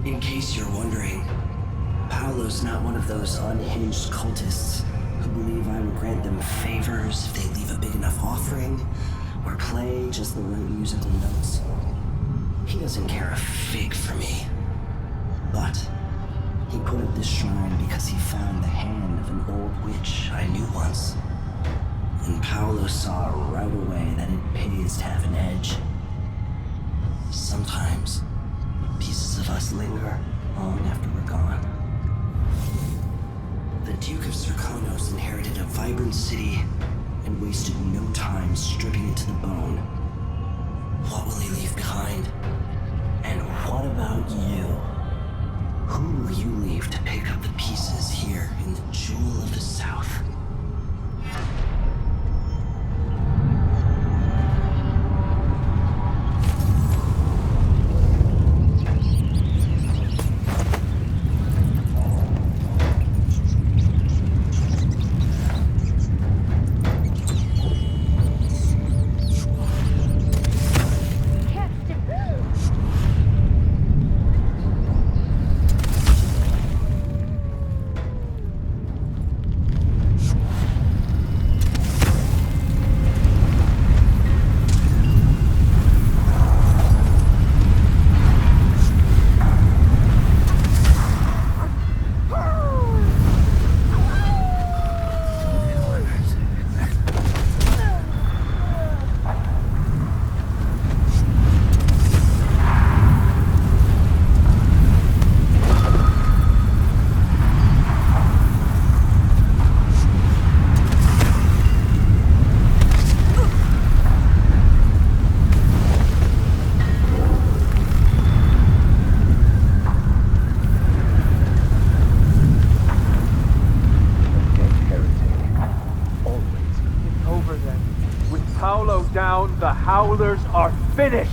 Speaker 14: In case you're wondering, Paolo's not one of those unhinged cultists who believe I will grant them favors if they leave a big enough offering or play just the right musical notes. He doesn't care a fig for me. But he put up this shrine because he found the hand of an old witch I knew once. And Paolo saw right away that it pays to have an edge. Sometimes pieces of us linger long after we're gone. The Duke of Serkonos inherited a vibrant city and wasted no time stripping it to the bone. What will he leave behind? And what about you? Who will you leave to pick up the pieces here in the Jewel of the South?
Speaker 1: Down, the Howlers are finished!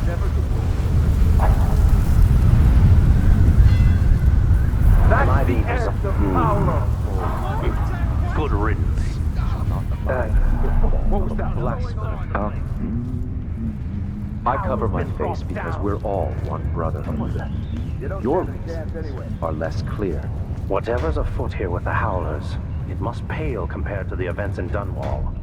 Speaker 1: Never That's the end of Paolo.
Speaker 21: Good riddance.
Speaker 1: What was that blasphemy?
Speaker 21: I cover my face because we're all one brotherhood. Your reasons are less clear. Whatever's afoot here with the Howlers, it must pale compared to the events in Dunwall.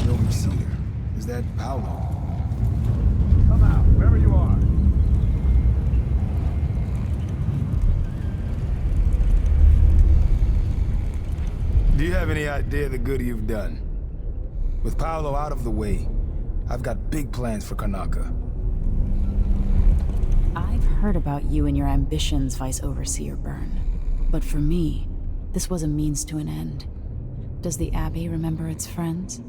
Speaker 6: The overseer. Is that Paolo?
Speaker 1: Come out, wherever you are.
Speaker 6: Do you have any idea the good you've done? With Paolo out of the way, I've got big plans for Karnaca.
Speaker 2: I've heard about you and your ambitions, Vice Overseer Byrne. But for me, this was a means to an end. Does the Abbey remember its friends?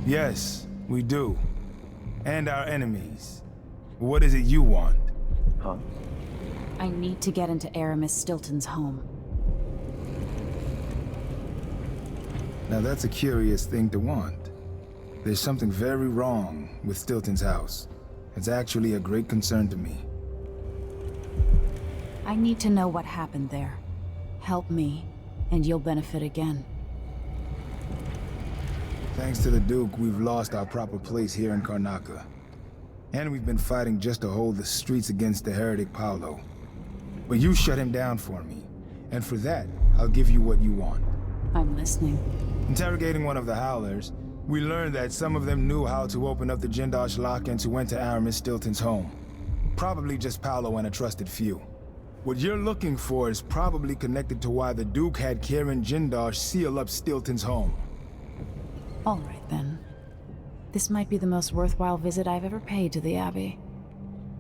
Speaker 6: Yes, we do. And our enemies. What is it you want?
Speaker 21: Huh?
Speaker 2: I need to get into Aramis Stilton's home.
Speaker 6: Now that's a curious thing to want. There's something very wrong with Stilton's house. It's actually a great concern to me.
Speaker 2: I need to know what happened there. Help me, and you'll benefit again.
Speaker 6: Thanks to the Duke, we've lost our proper place here in Karnaca. And we've been fighting just to hold the streets against the heretic Paolo. But you shut him down for me. And for that, I'll give you what you want.
Speaker 2: I'm listening.
Speaker 6: Interrogating one of the Howlers, we learned that some of them knew how to open up the Jindosh lock and to enter Aramis Stilton's home. Probably just Paolo and a trusted few. What you're looking for is probably connected to why the Duke had Karen Jindosh seal up Stilton's home.
Speaker 2: All right, then. This might be the most worthwhile visit I've ever paid to the Abbey.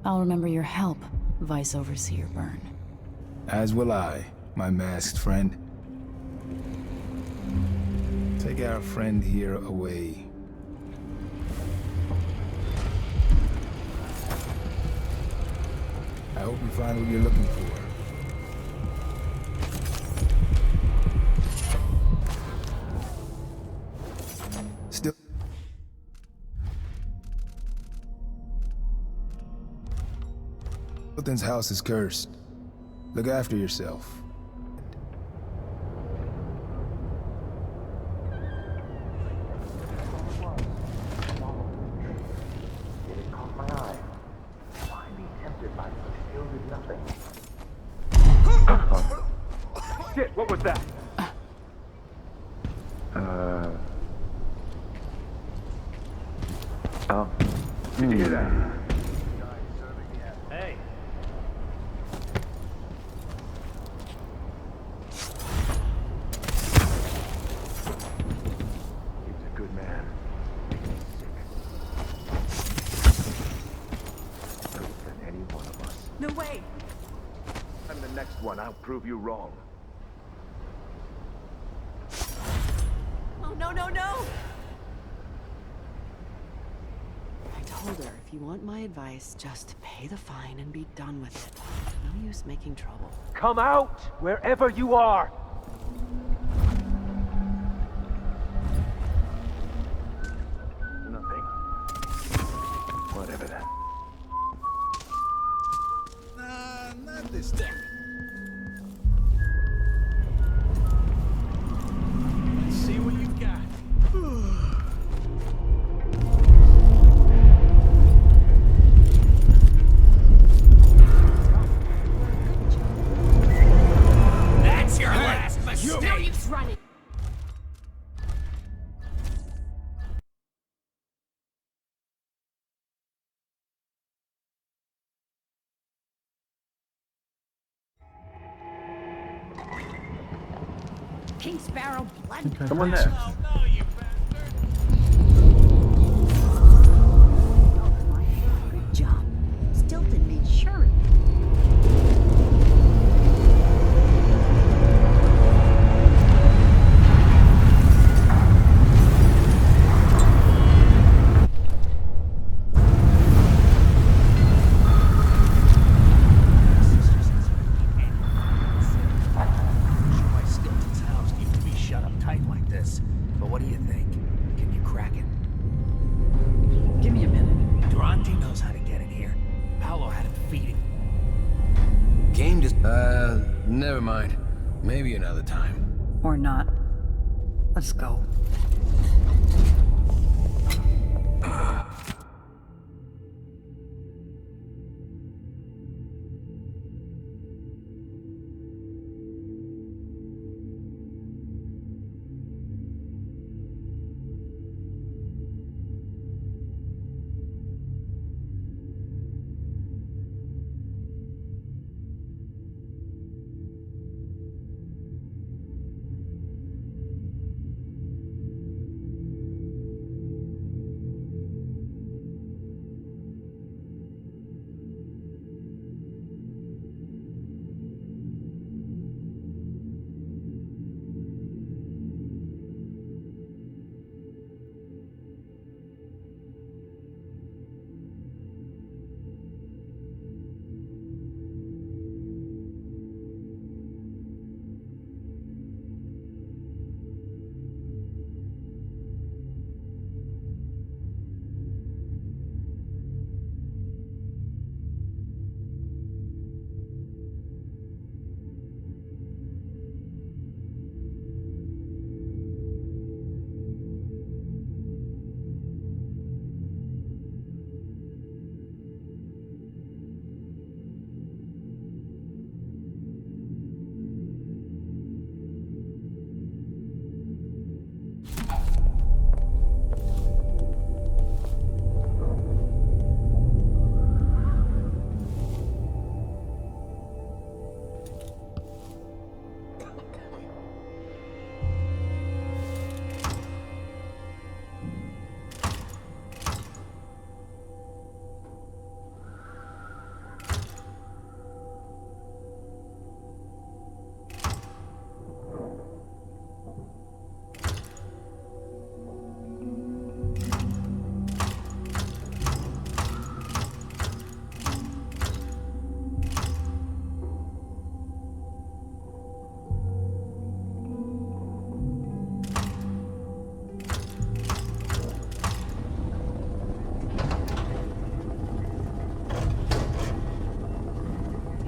Speaker 2: I'll remember your help, Vice Overseer Byrne.
Speaker 6: As will I, my masked friend. Take our friend here away. I hope you find what you're looking for. Stilton's house is cursed. Look after yourself.
Speaker 1: Shit, what was that? Did you hear that? Hey.
Speaker 21: He's a good man. Better than any one of us.
Speaker 23: No way!
Speaker 21: I'm the next one. I'll prove you wrong.
Speaker 23: Oh, no, no, no!
Speaker 13: I told her, if you want my advice, just pay the fine and be done with it. No use making trouble.
Speaker 1: Come out, wherever you are!
Speaker 21: Nothing. Whatever then.
Speaker 6: Not this time.
Speaker 8: Let's see what you got. That's your last mistake!
Speaker 23: No use running! King Sparrow blood.
Speaker 21: Someone there.
Speaker 13: Good job. Stilton made sure.
Speaker 11: Never mind. Maybe another time.
Speaker 2: Or not. Let's go.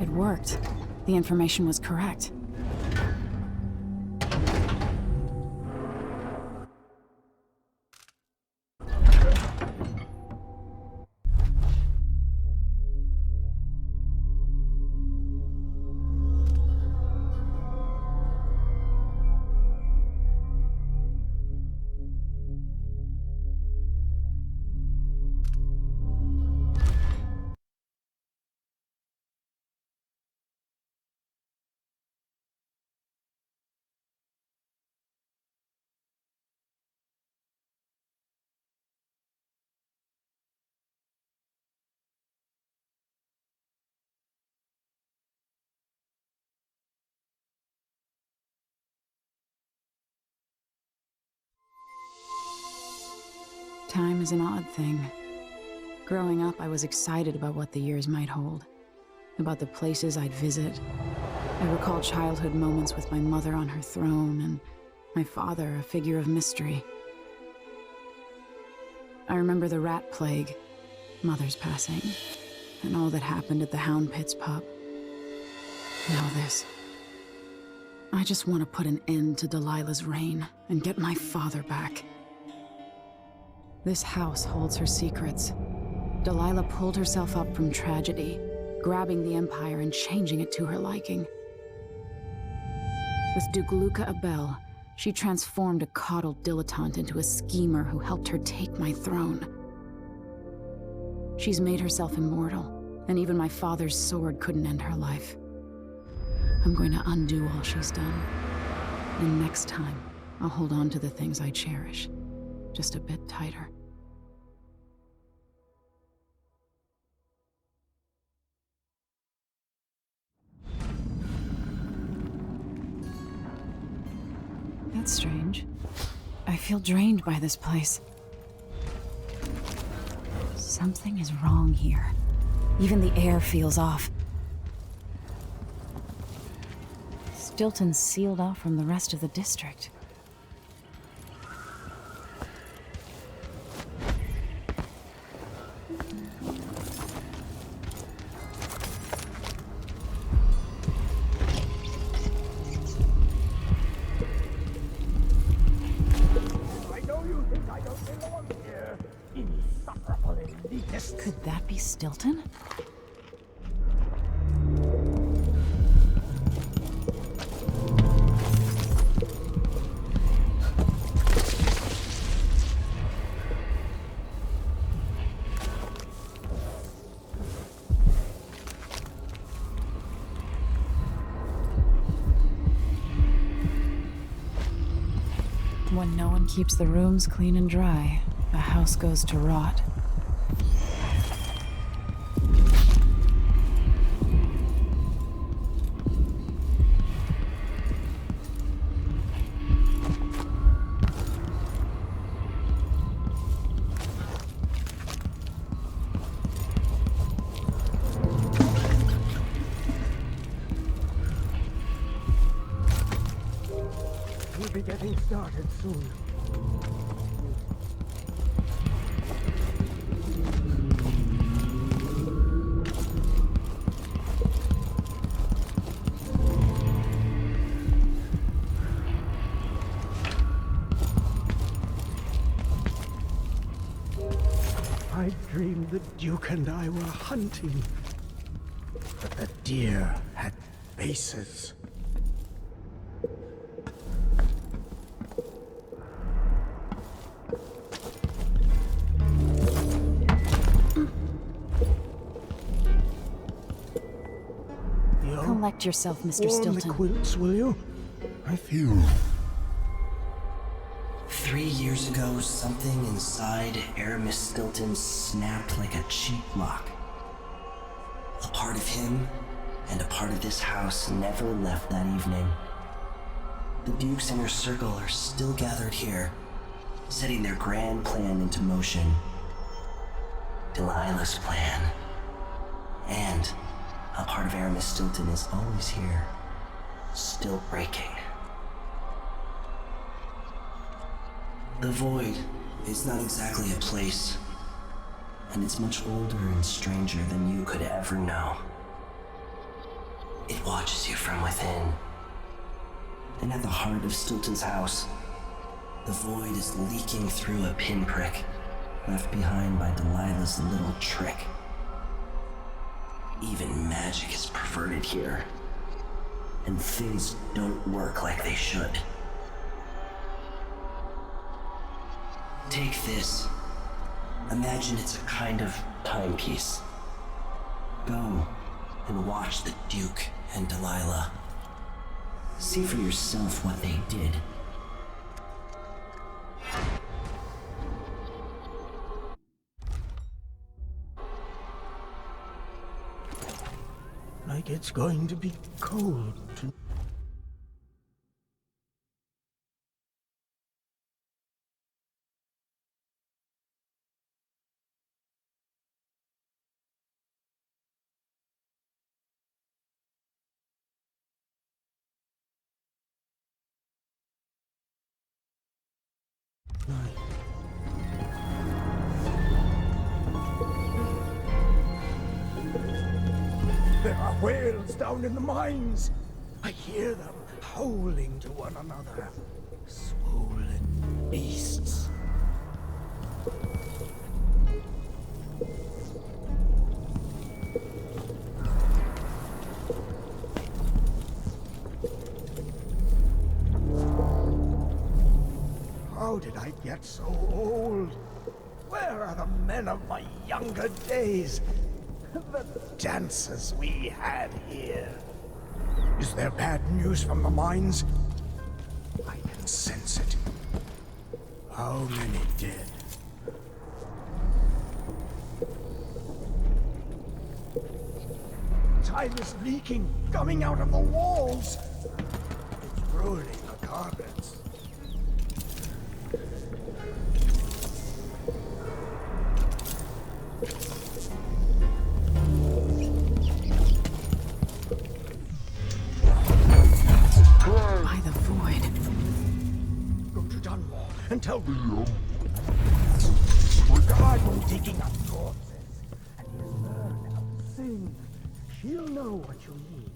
Speaker 2: It worked. The information was correct. Time is an odd thing. Growing up, I was excited about what the years might hold, about the places I'd visit. I recall childhood moments with my mother on her throne, and my father, a figure of mystery. I remember the rat plague, Mother's passing, and all that happened at the Hound Pit's pub. Now this. I just want to put an end to Delilah's reign and get my father back. This house holds her secrets. Delilah pulled herself up from tragedy, grabbing the Empire and changing it to her liking. With Duke Luca Abel, she transformed a coddled dilettante into a schemer who helped her take my throne. She's made herself immortal, and even my father's sword couldn't end her life. I'm going to undo all she's done. And next time, I'll hold on to the things I cherish, just a bit tighter. That's strange. I feel drained by this place. Something is wrong here. Even the air feels off. Stilton's sealed off from the rest of the district. Stilton? When no one keeps the rooms clean and dry, the house goes to rot.
Speaker 9: We'll be getting started soon. I dreamed the Duke and I were hunting, but the deer had faces.
Speaker 2: Collect yourself, Mr.
Speaker 9: Warm
Speaker 2: Stilton.
Speaker 9: the quilts, will you? I feel...
Speaker 14: 3 years ago, something inside Aramis Stilton snapped like a cheap lock. A part of him and a part of this house never left that evening. The Duke's inner circle are still gathered here, setting their grand plan into motion. Delilah's plan. And a part of Aramis Stilton is always here, still breaking. The Void is not exactly a place, and it's much older and stranger than you could ever know. It watches you from within. And at the heart of Stilton's house, the Void is leaking through a pinprick left behind by Delilah's little trick. Even magic is perverted here, and things don't work like they should. Take this. Imagine it's a kind of timepiece. Go and watch the Duke and Delilah. See for yourself what they did.
Speaker 9: Like it's going to be cold tonight. There are whales down in the mines. I hear them howling to one another. Swollen beasts. How did I get so old? Where are the men of my younger days? The dances we had here. Is there bad news from the mines? I can sense it. How many dead? Time is leaking, coming out of the walls. It's ruining the carpets.
Speaker 2: By the Void.
Speaker 9: Go to Dunwall and tell me. We're garden digging up corpses, and he'll learn how to sing. She'll know what you mean.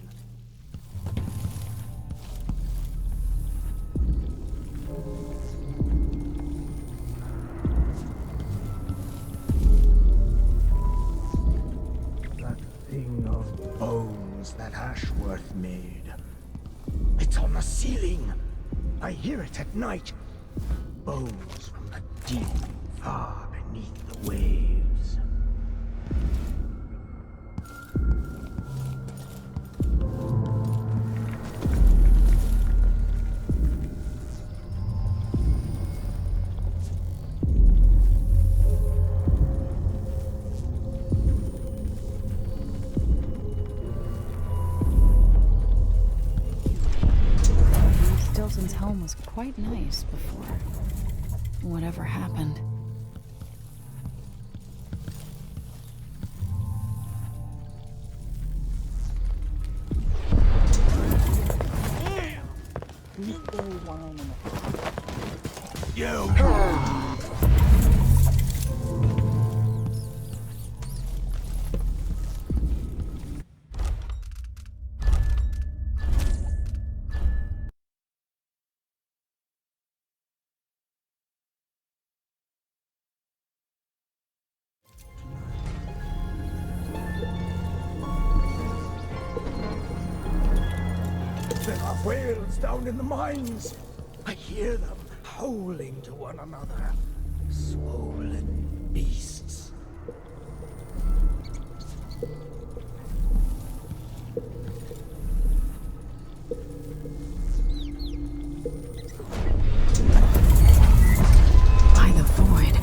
Speaker 15: on the ceiling. I hear it at night. Bones from the deep, far beneath the waves.
Speaker 2: Stilton's home was quite nice before whatever happened.
Speaker 15: There are whales down in the mines. I hear them howling to one another. Swollen beasts.
Speaker 2: By the void.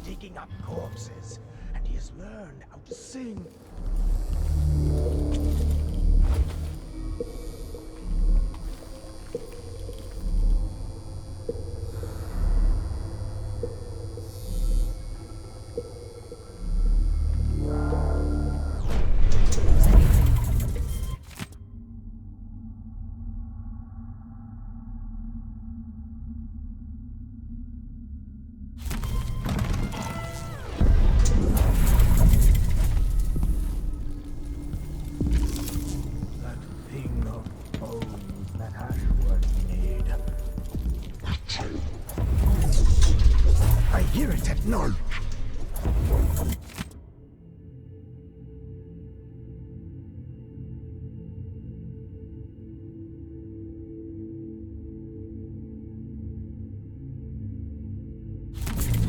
Speaker 15: Digging up corpses, and he has learned how to sing. I hear it at night.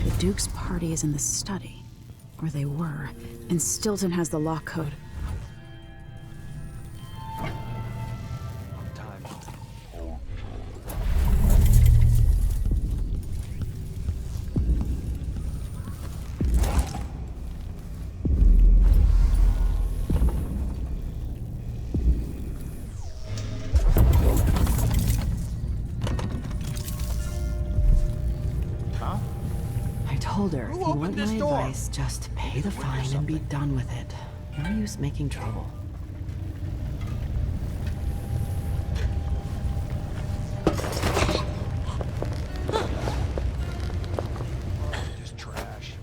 Speaker 2: The Duke's party is in the study, or they were, and Stilton has the lock code. I told her, if you want my advice, just pay the fine and be done with it. No use making trouble.
Speaker 15: Just trash.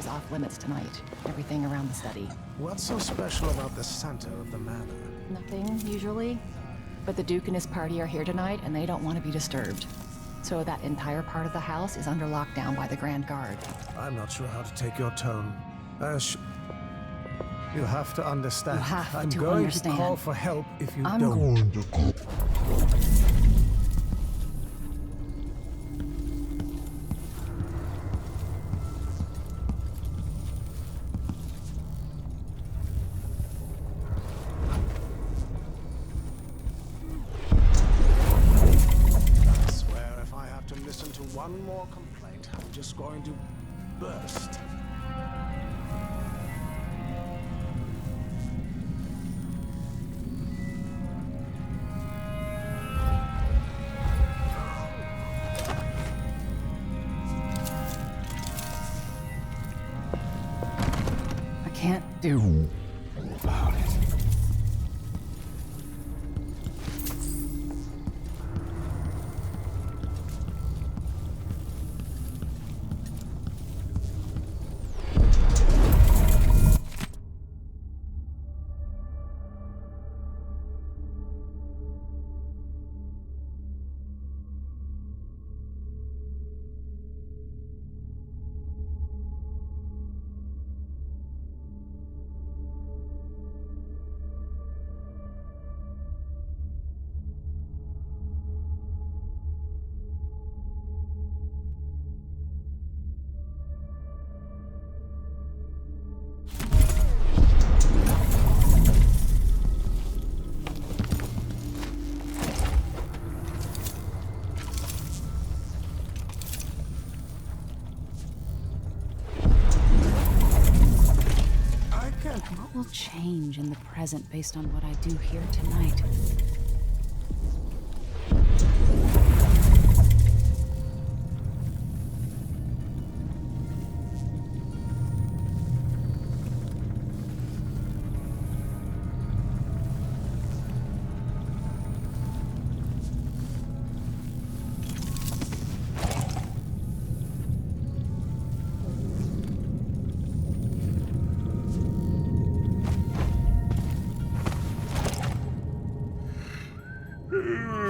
Speaker 13: is off limits tonight. Everything around the study.
Speaker 9: What's so special about the center of the manor?
Speaker 13: Nothing, usually. But the Duke and his party are here tonight, and they don't want to be disturbed. So that entire part of the house is under lockdown by the Grand Guard.
Speaker 9: I'm not sure how to take your tone. You have to understand.
Speaker 13: You have
Speaker 9: I'm
Speaker 13: to
Speaker 9: going
Speaker 13: understand.
Speaker 9: to call for help if you
Speaker 13: I'm
Speaker 9: don't.
Speaker 13: going to call.
Speaker 9: I swear if I have to listen to one more complaint, I'm just going to burst.
Speaker 13: I can't do about it.
Speaker 2: What will change in the present based on what I do here tonight?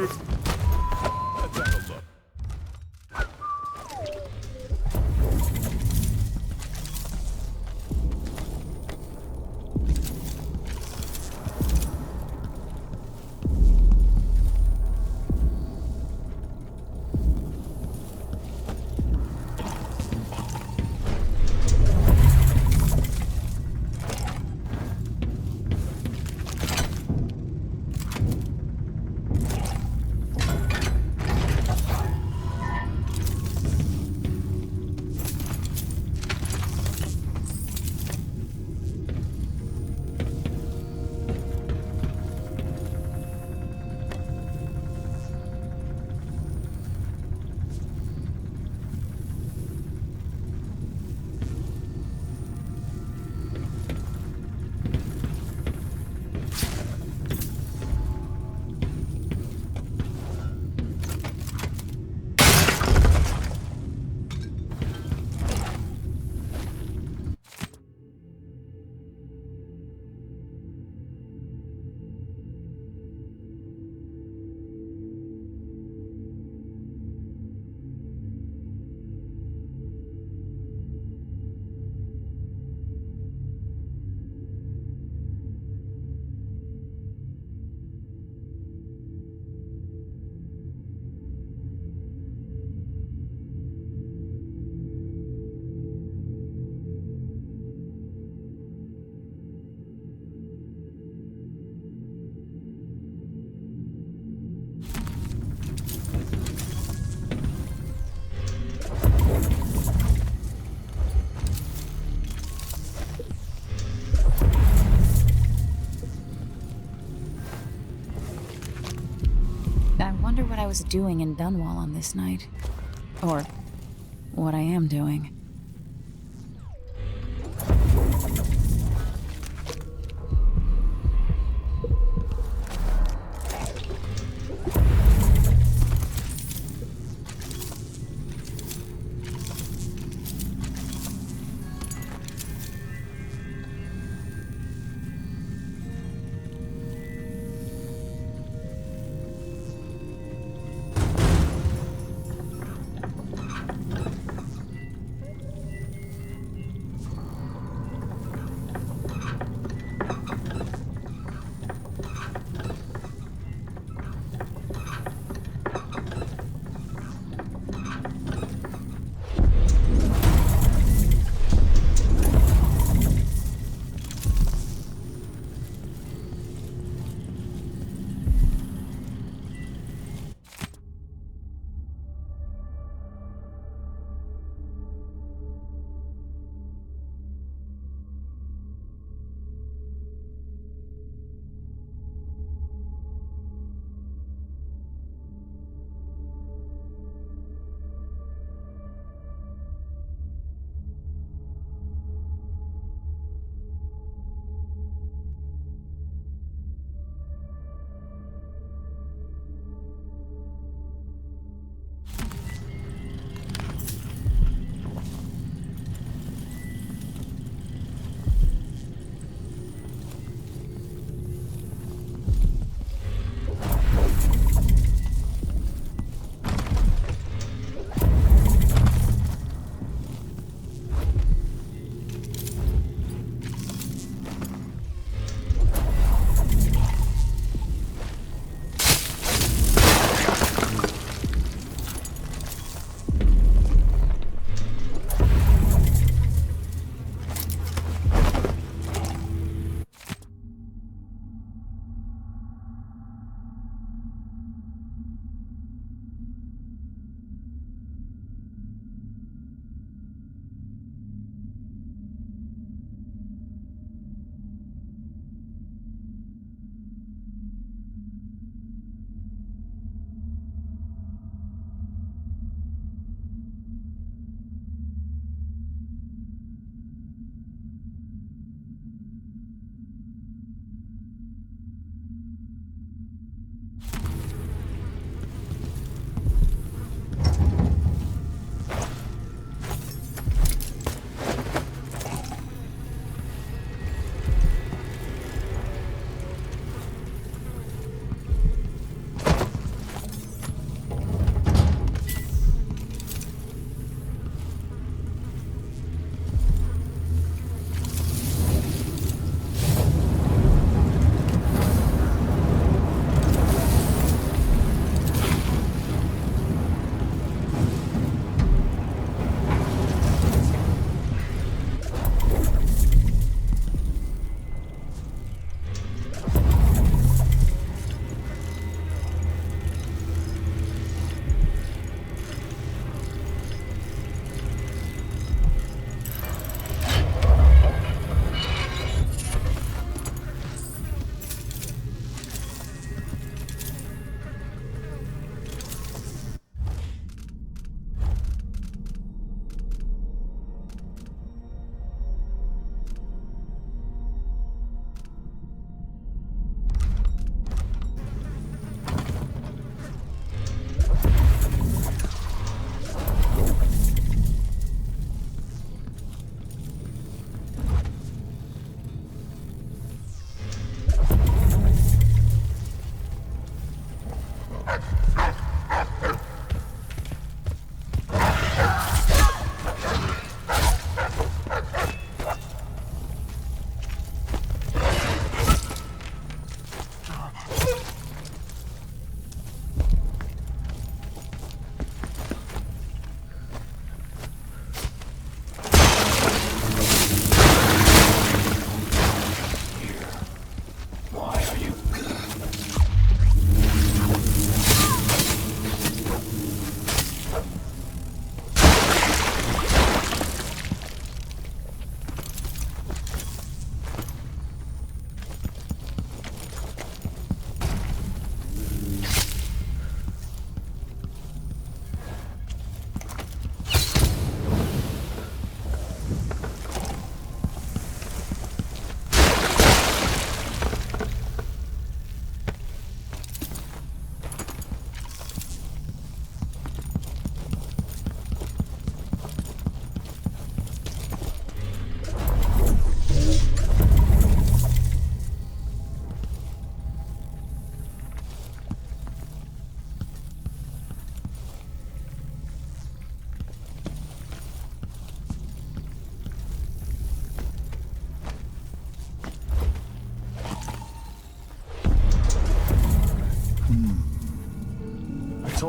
Speaker 20: Let's have a look.
Speaker 2: I wonder what I was doing in Dunwall on this night. Or what I am doing.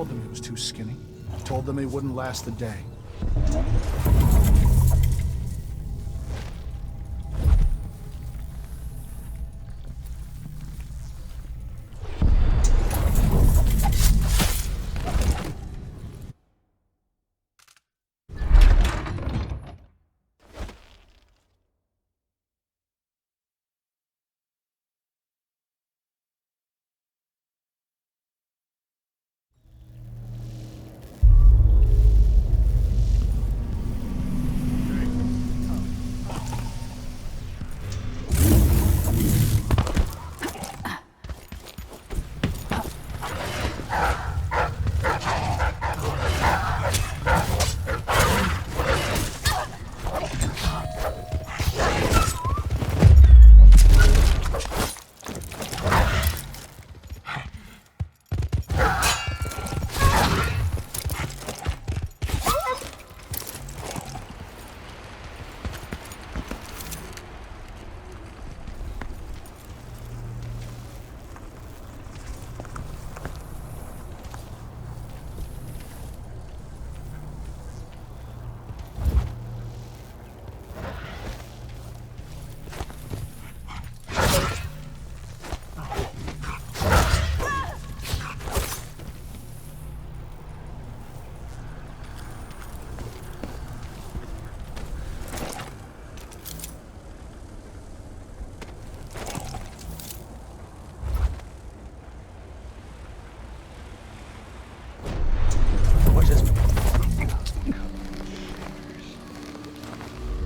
Speaker 17: told them he was too skinny. Told them he wouldn't last the day.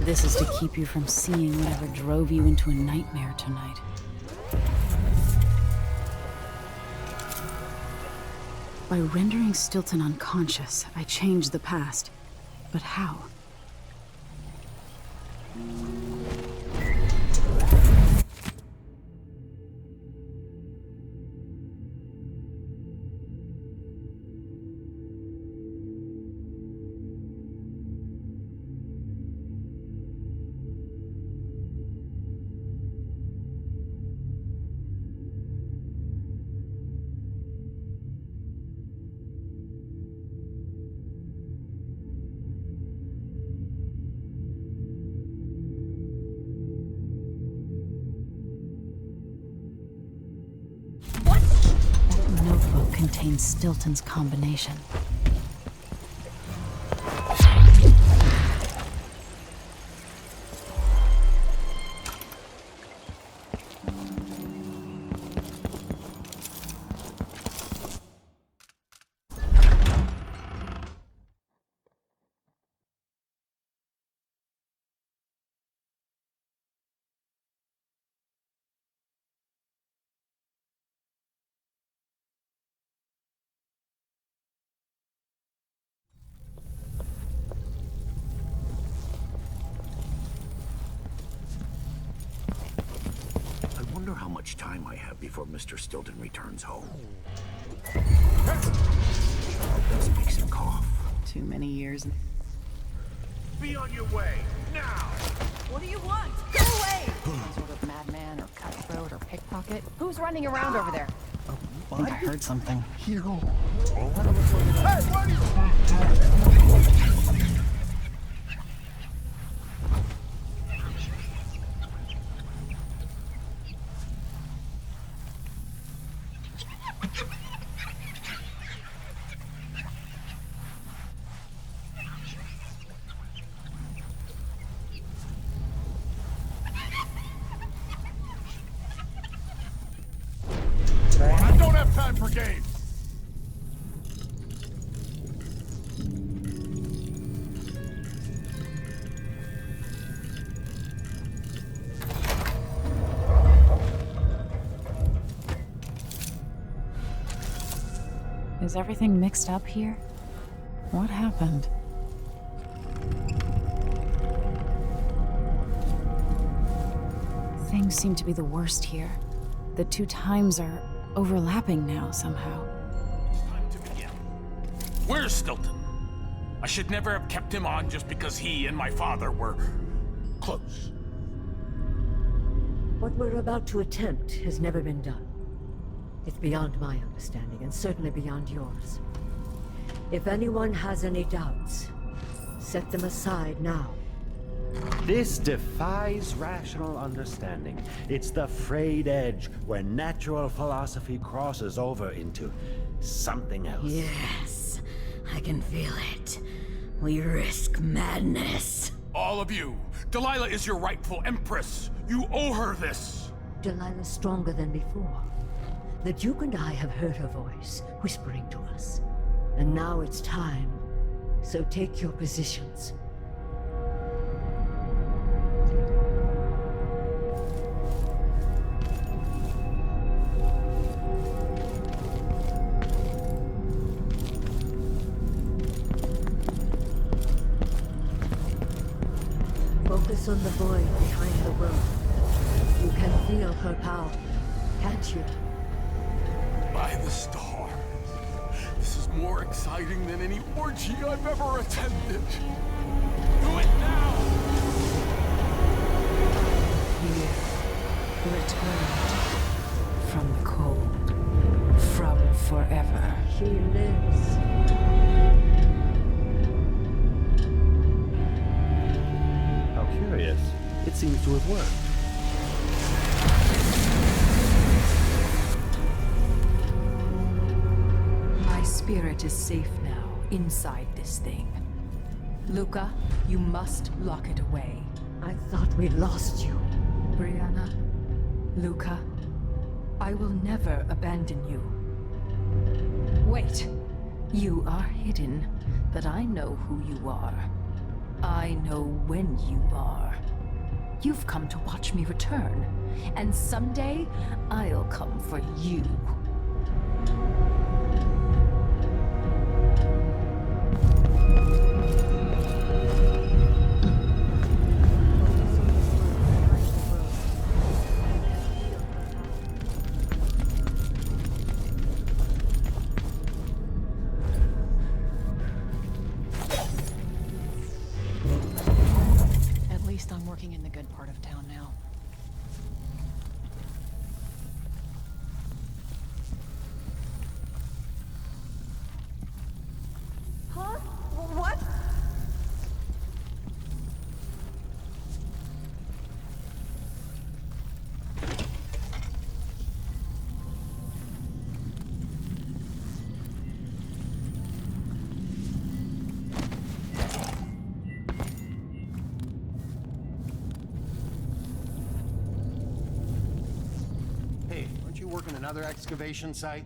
Speaker 2: This is to keep you from seeing whatever drove you into a nightmare tonight. By rendering Stilton unconscious, I changed the past. But how? Contains Stilton's combination.
Speaker 5: I wonder how much time I have before Mr. Stilton returns home. This makes him cough.
Speaker 2: Too many years.
Speaker 5: Be on your way, now!
Speaker 13: What do you want? Go away! Some sort of madman or cutthroat or pickpocket? Who's running around over there?
Speaker 10: I think I heard something.
Speaker 13: Hero.
Speaker 15: Hey, what are you...
Speaker 17: I don't have time for games!
Speaker 2: Is everything mixed up here? What happened? Things seem to be the worst here. The two times are overlapping now somehow.
Speaker 12: Time to begin. Where's Stilton? I should never have kept him on just because he and my father were close.
Speaker 18: What we're about to attempt has never been done. It's beyond my understanding, and certainly beyond yours.
Speaker 3: If anyone has any doubts, set them aside now.
Speaker 18: This defies rational understanding. It's the frayed edge where natural philosophy crosses over into something else.
Speaker 3: Yes, I can feel it. We risk madness.
Speaker 12: All of you, Delilah is your rightful empress. You owe her this.
Speaker 3: Delilah's stronger than before. The Duke and I have heard her voice, whispering to us. And now it's time. So take your positions. Focus on the void behind the world. You can feel her power, can't you?
Speaker 12: By the stars. This is more exciting than any orgy I've ever attended. Do it now!
Speaker 2: Here, returned from the cold, from forever.
Speaker 3: She lives.
Speaker 18: How curious. It seems to have worked.
Speaker 13: My spirit is safe now, inside this thing. Luca, you must lock it away.
Speaker 3: I thought we lost you.
Speaker 13: Brianna, Luca, I will never abandon you. Wait! You are hidden, but I know who you are. I know when you are. You've come to watch me return, and someday I'll come for you.
Speaker 19: At least I'm working in the good part of town now.
Speaker 13: Huh? What?
Speaker 24: Hey, aren't you working another excavation site?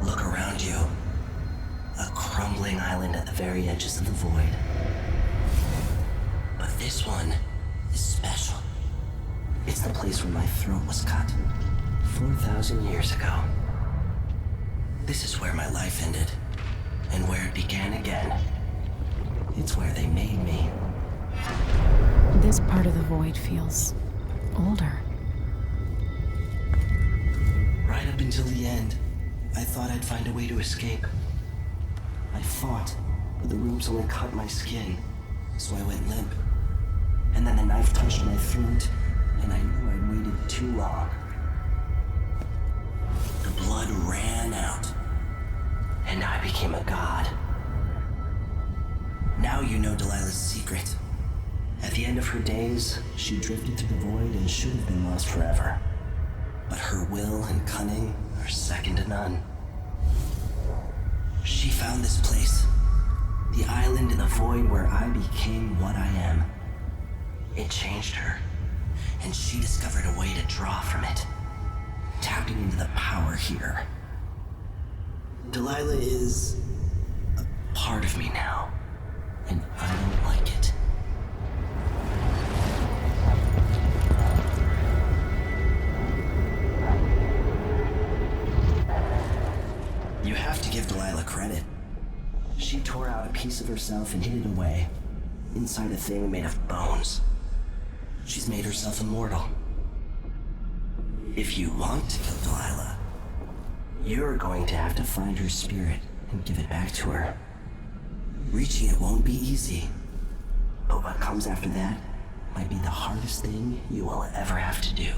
Speaker 14: Look around you. A crumbling island at the very edges of the void. But this one is special. It's the place where my throat was cut 4,000 years ago. This is where my life ended, and where it began again. It's where they made me.
Speaker 2: This part of the void feels older.
Speaker 14: Right up until the end, I thought I'd find a way to escape. I fought, but the rooms only cut my skin, so I went limp. And then the knife touched my throat, and I knew I'd waited too long. The blood ran out, and I became a god. Now you know Delilah's secret. At the end of her days, she drifted through the void and should have been lost forever. But her will and cunning are second to none. She found this place, the island in the void where I became what I am. It changed her, and she discovered a way to draw from it, tapping into the power here. Delilah is a part of me now, and I don't like it. You have to give Delilah credit. She tore out a piece of herself and hid it away, inside a thing made of bones. She's made herself immortal. If you want to kill Delilah, you're going to have to find her spirit and give it back to her. Reaching it won't be easy, but what comes after that might be the hardest thing you will ever have to do.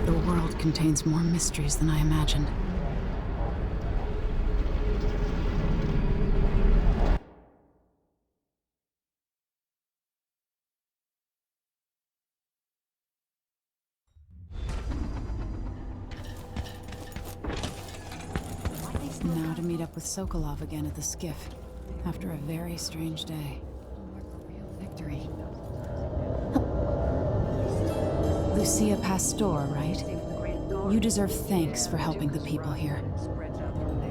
Speaker 2: The world contains more mysteries than I imagined. Now to meet up with Sokolov again at the skiff, after a very strange day.
Speaker 19: Victory.
Speaker 2: Lucia Pastor, right? You deserve thanks for helping the people here.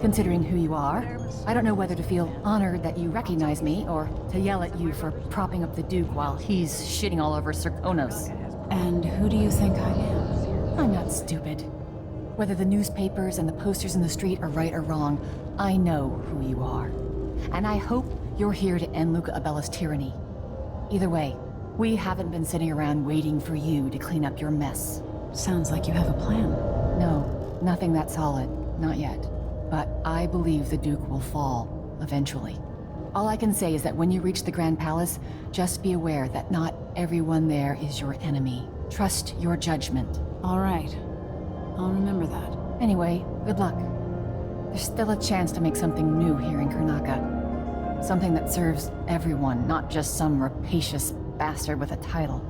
Speaker 19: Considering who you are, I don't know whether to feel honored that you recognize me or to yell at you for propping up the Duke while he's shitting all over Serkonos.
Speaker 2: And who do you think I am?
Speaker 19: I'm not stupid. Whether the newspapers and the posters in the street are right or wrong, I know who you are. And I hope you're here to end Luca Abella's tyranny. Either way, we haven't been sitting around waiting for you to clean up your mess.
Speaker 2: Sounds like you have a plan.
Speaker 19: No, nothing that solid. Not yet. But I believe the Duke will fall, eventually. All I can say is that when you reach the Grand Palace, just be aware that not everyone there is your enemy. Trust your judgment.
Speaker 2: All right. I'll remember that.
Speaker 19: Anyway, good luck. There's still a chance to make something new here in Karnaca. Something that serves everyone, not just some rapacious bastard with a title.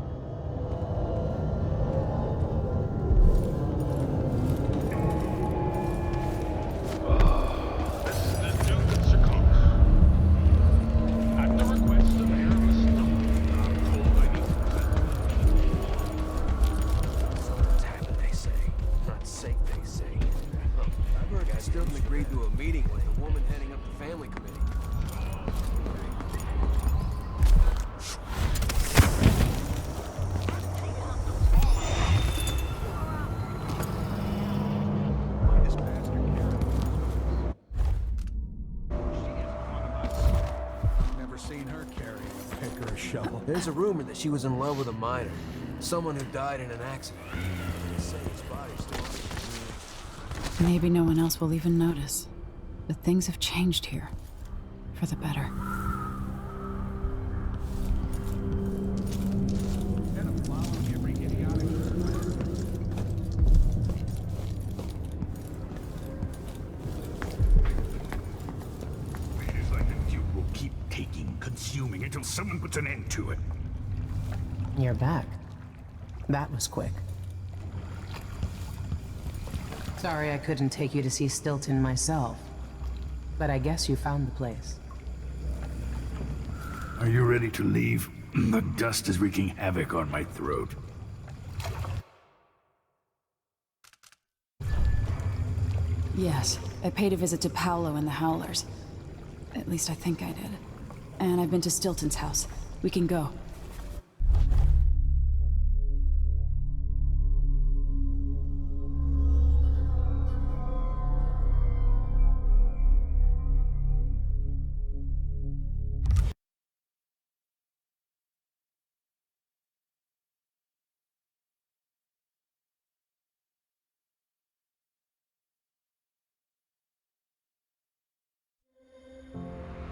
Speaker 4: There's a rumor that she was in love with a miner. Someone who died in an accident. They say his body's still...
Speaker 2: Maybe no one else will even notice. But things have changed here. For the better.
Speaker 7: Consuming until someone puts an end to it.
Speaker 13: You're back. That was quick. Sorry I couldn't take you to see Stilton myself. But I guess you found the place.
Speaker 7: Are you ready to leave? The dust is wreaking havoc on my throat.
Speaker 2: Yes, I paid a visit to Paolo and the Howlers. At least I think I did. And I've been to Stilton's house. We can go.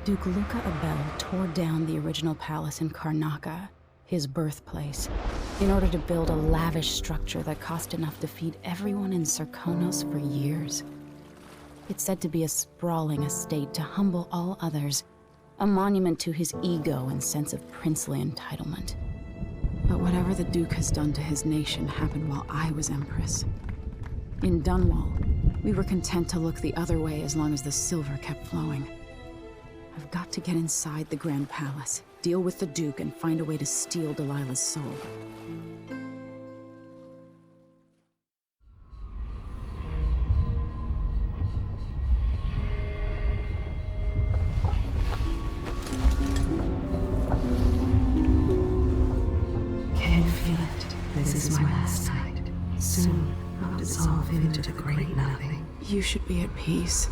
Speaker 2: Duke Luca Abel tore down the original palace in Karnaca, his birthplace, in order to build a lavish structure that cost enough to feed everyone in Serkonos for years. It's said to be a sprawling estate to humble all others, a monument to his ego and sense of princely entitlement. But whatever the Duke has done to his nation happened while I was Empress. In Dunwall, we were content to look the other way as long as the silver kept flowing. I've got to get inside the Grand Palace, deal with the Duke, and find a way to steal Delilah's soul.
Speaker 3: Can you feel it? This is my last night. Soon, I'll dissolve into the great nothing.
Speaker 2: You should be at peace.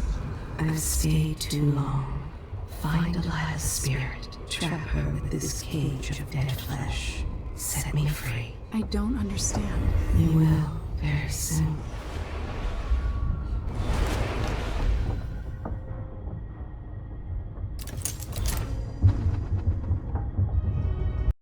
Speaker 3: I've stayed too long. Find Delilah's spirit. Trap her with this cage of dead flesh. Set me free.
Speaker 2: I don't understand.
Speaker 3: You will, very soon.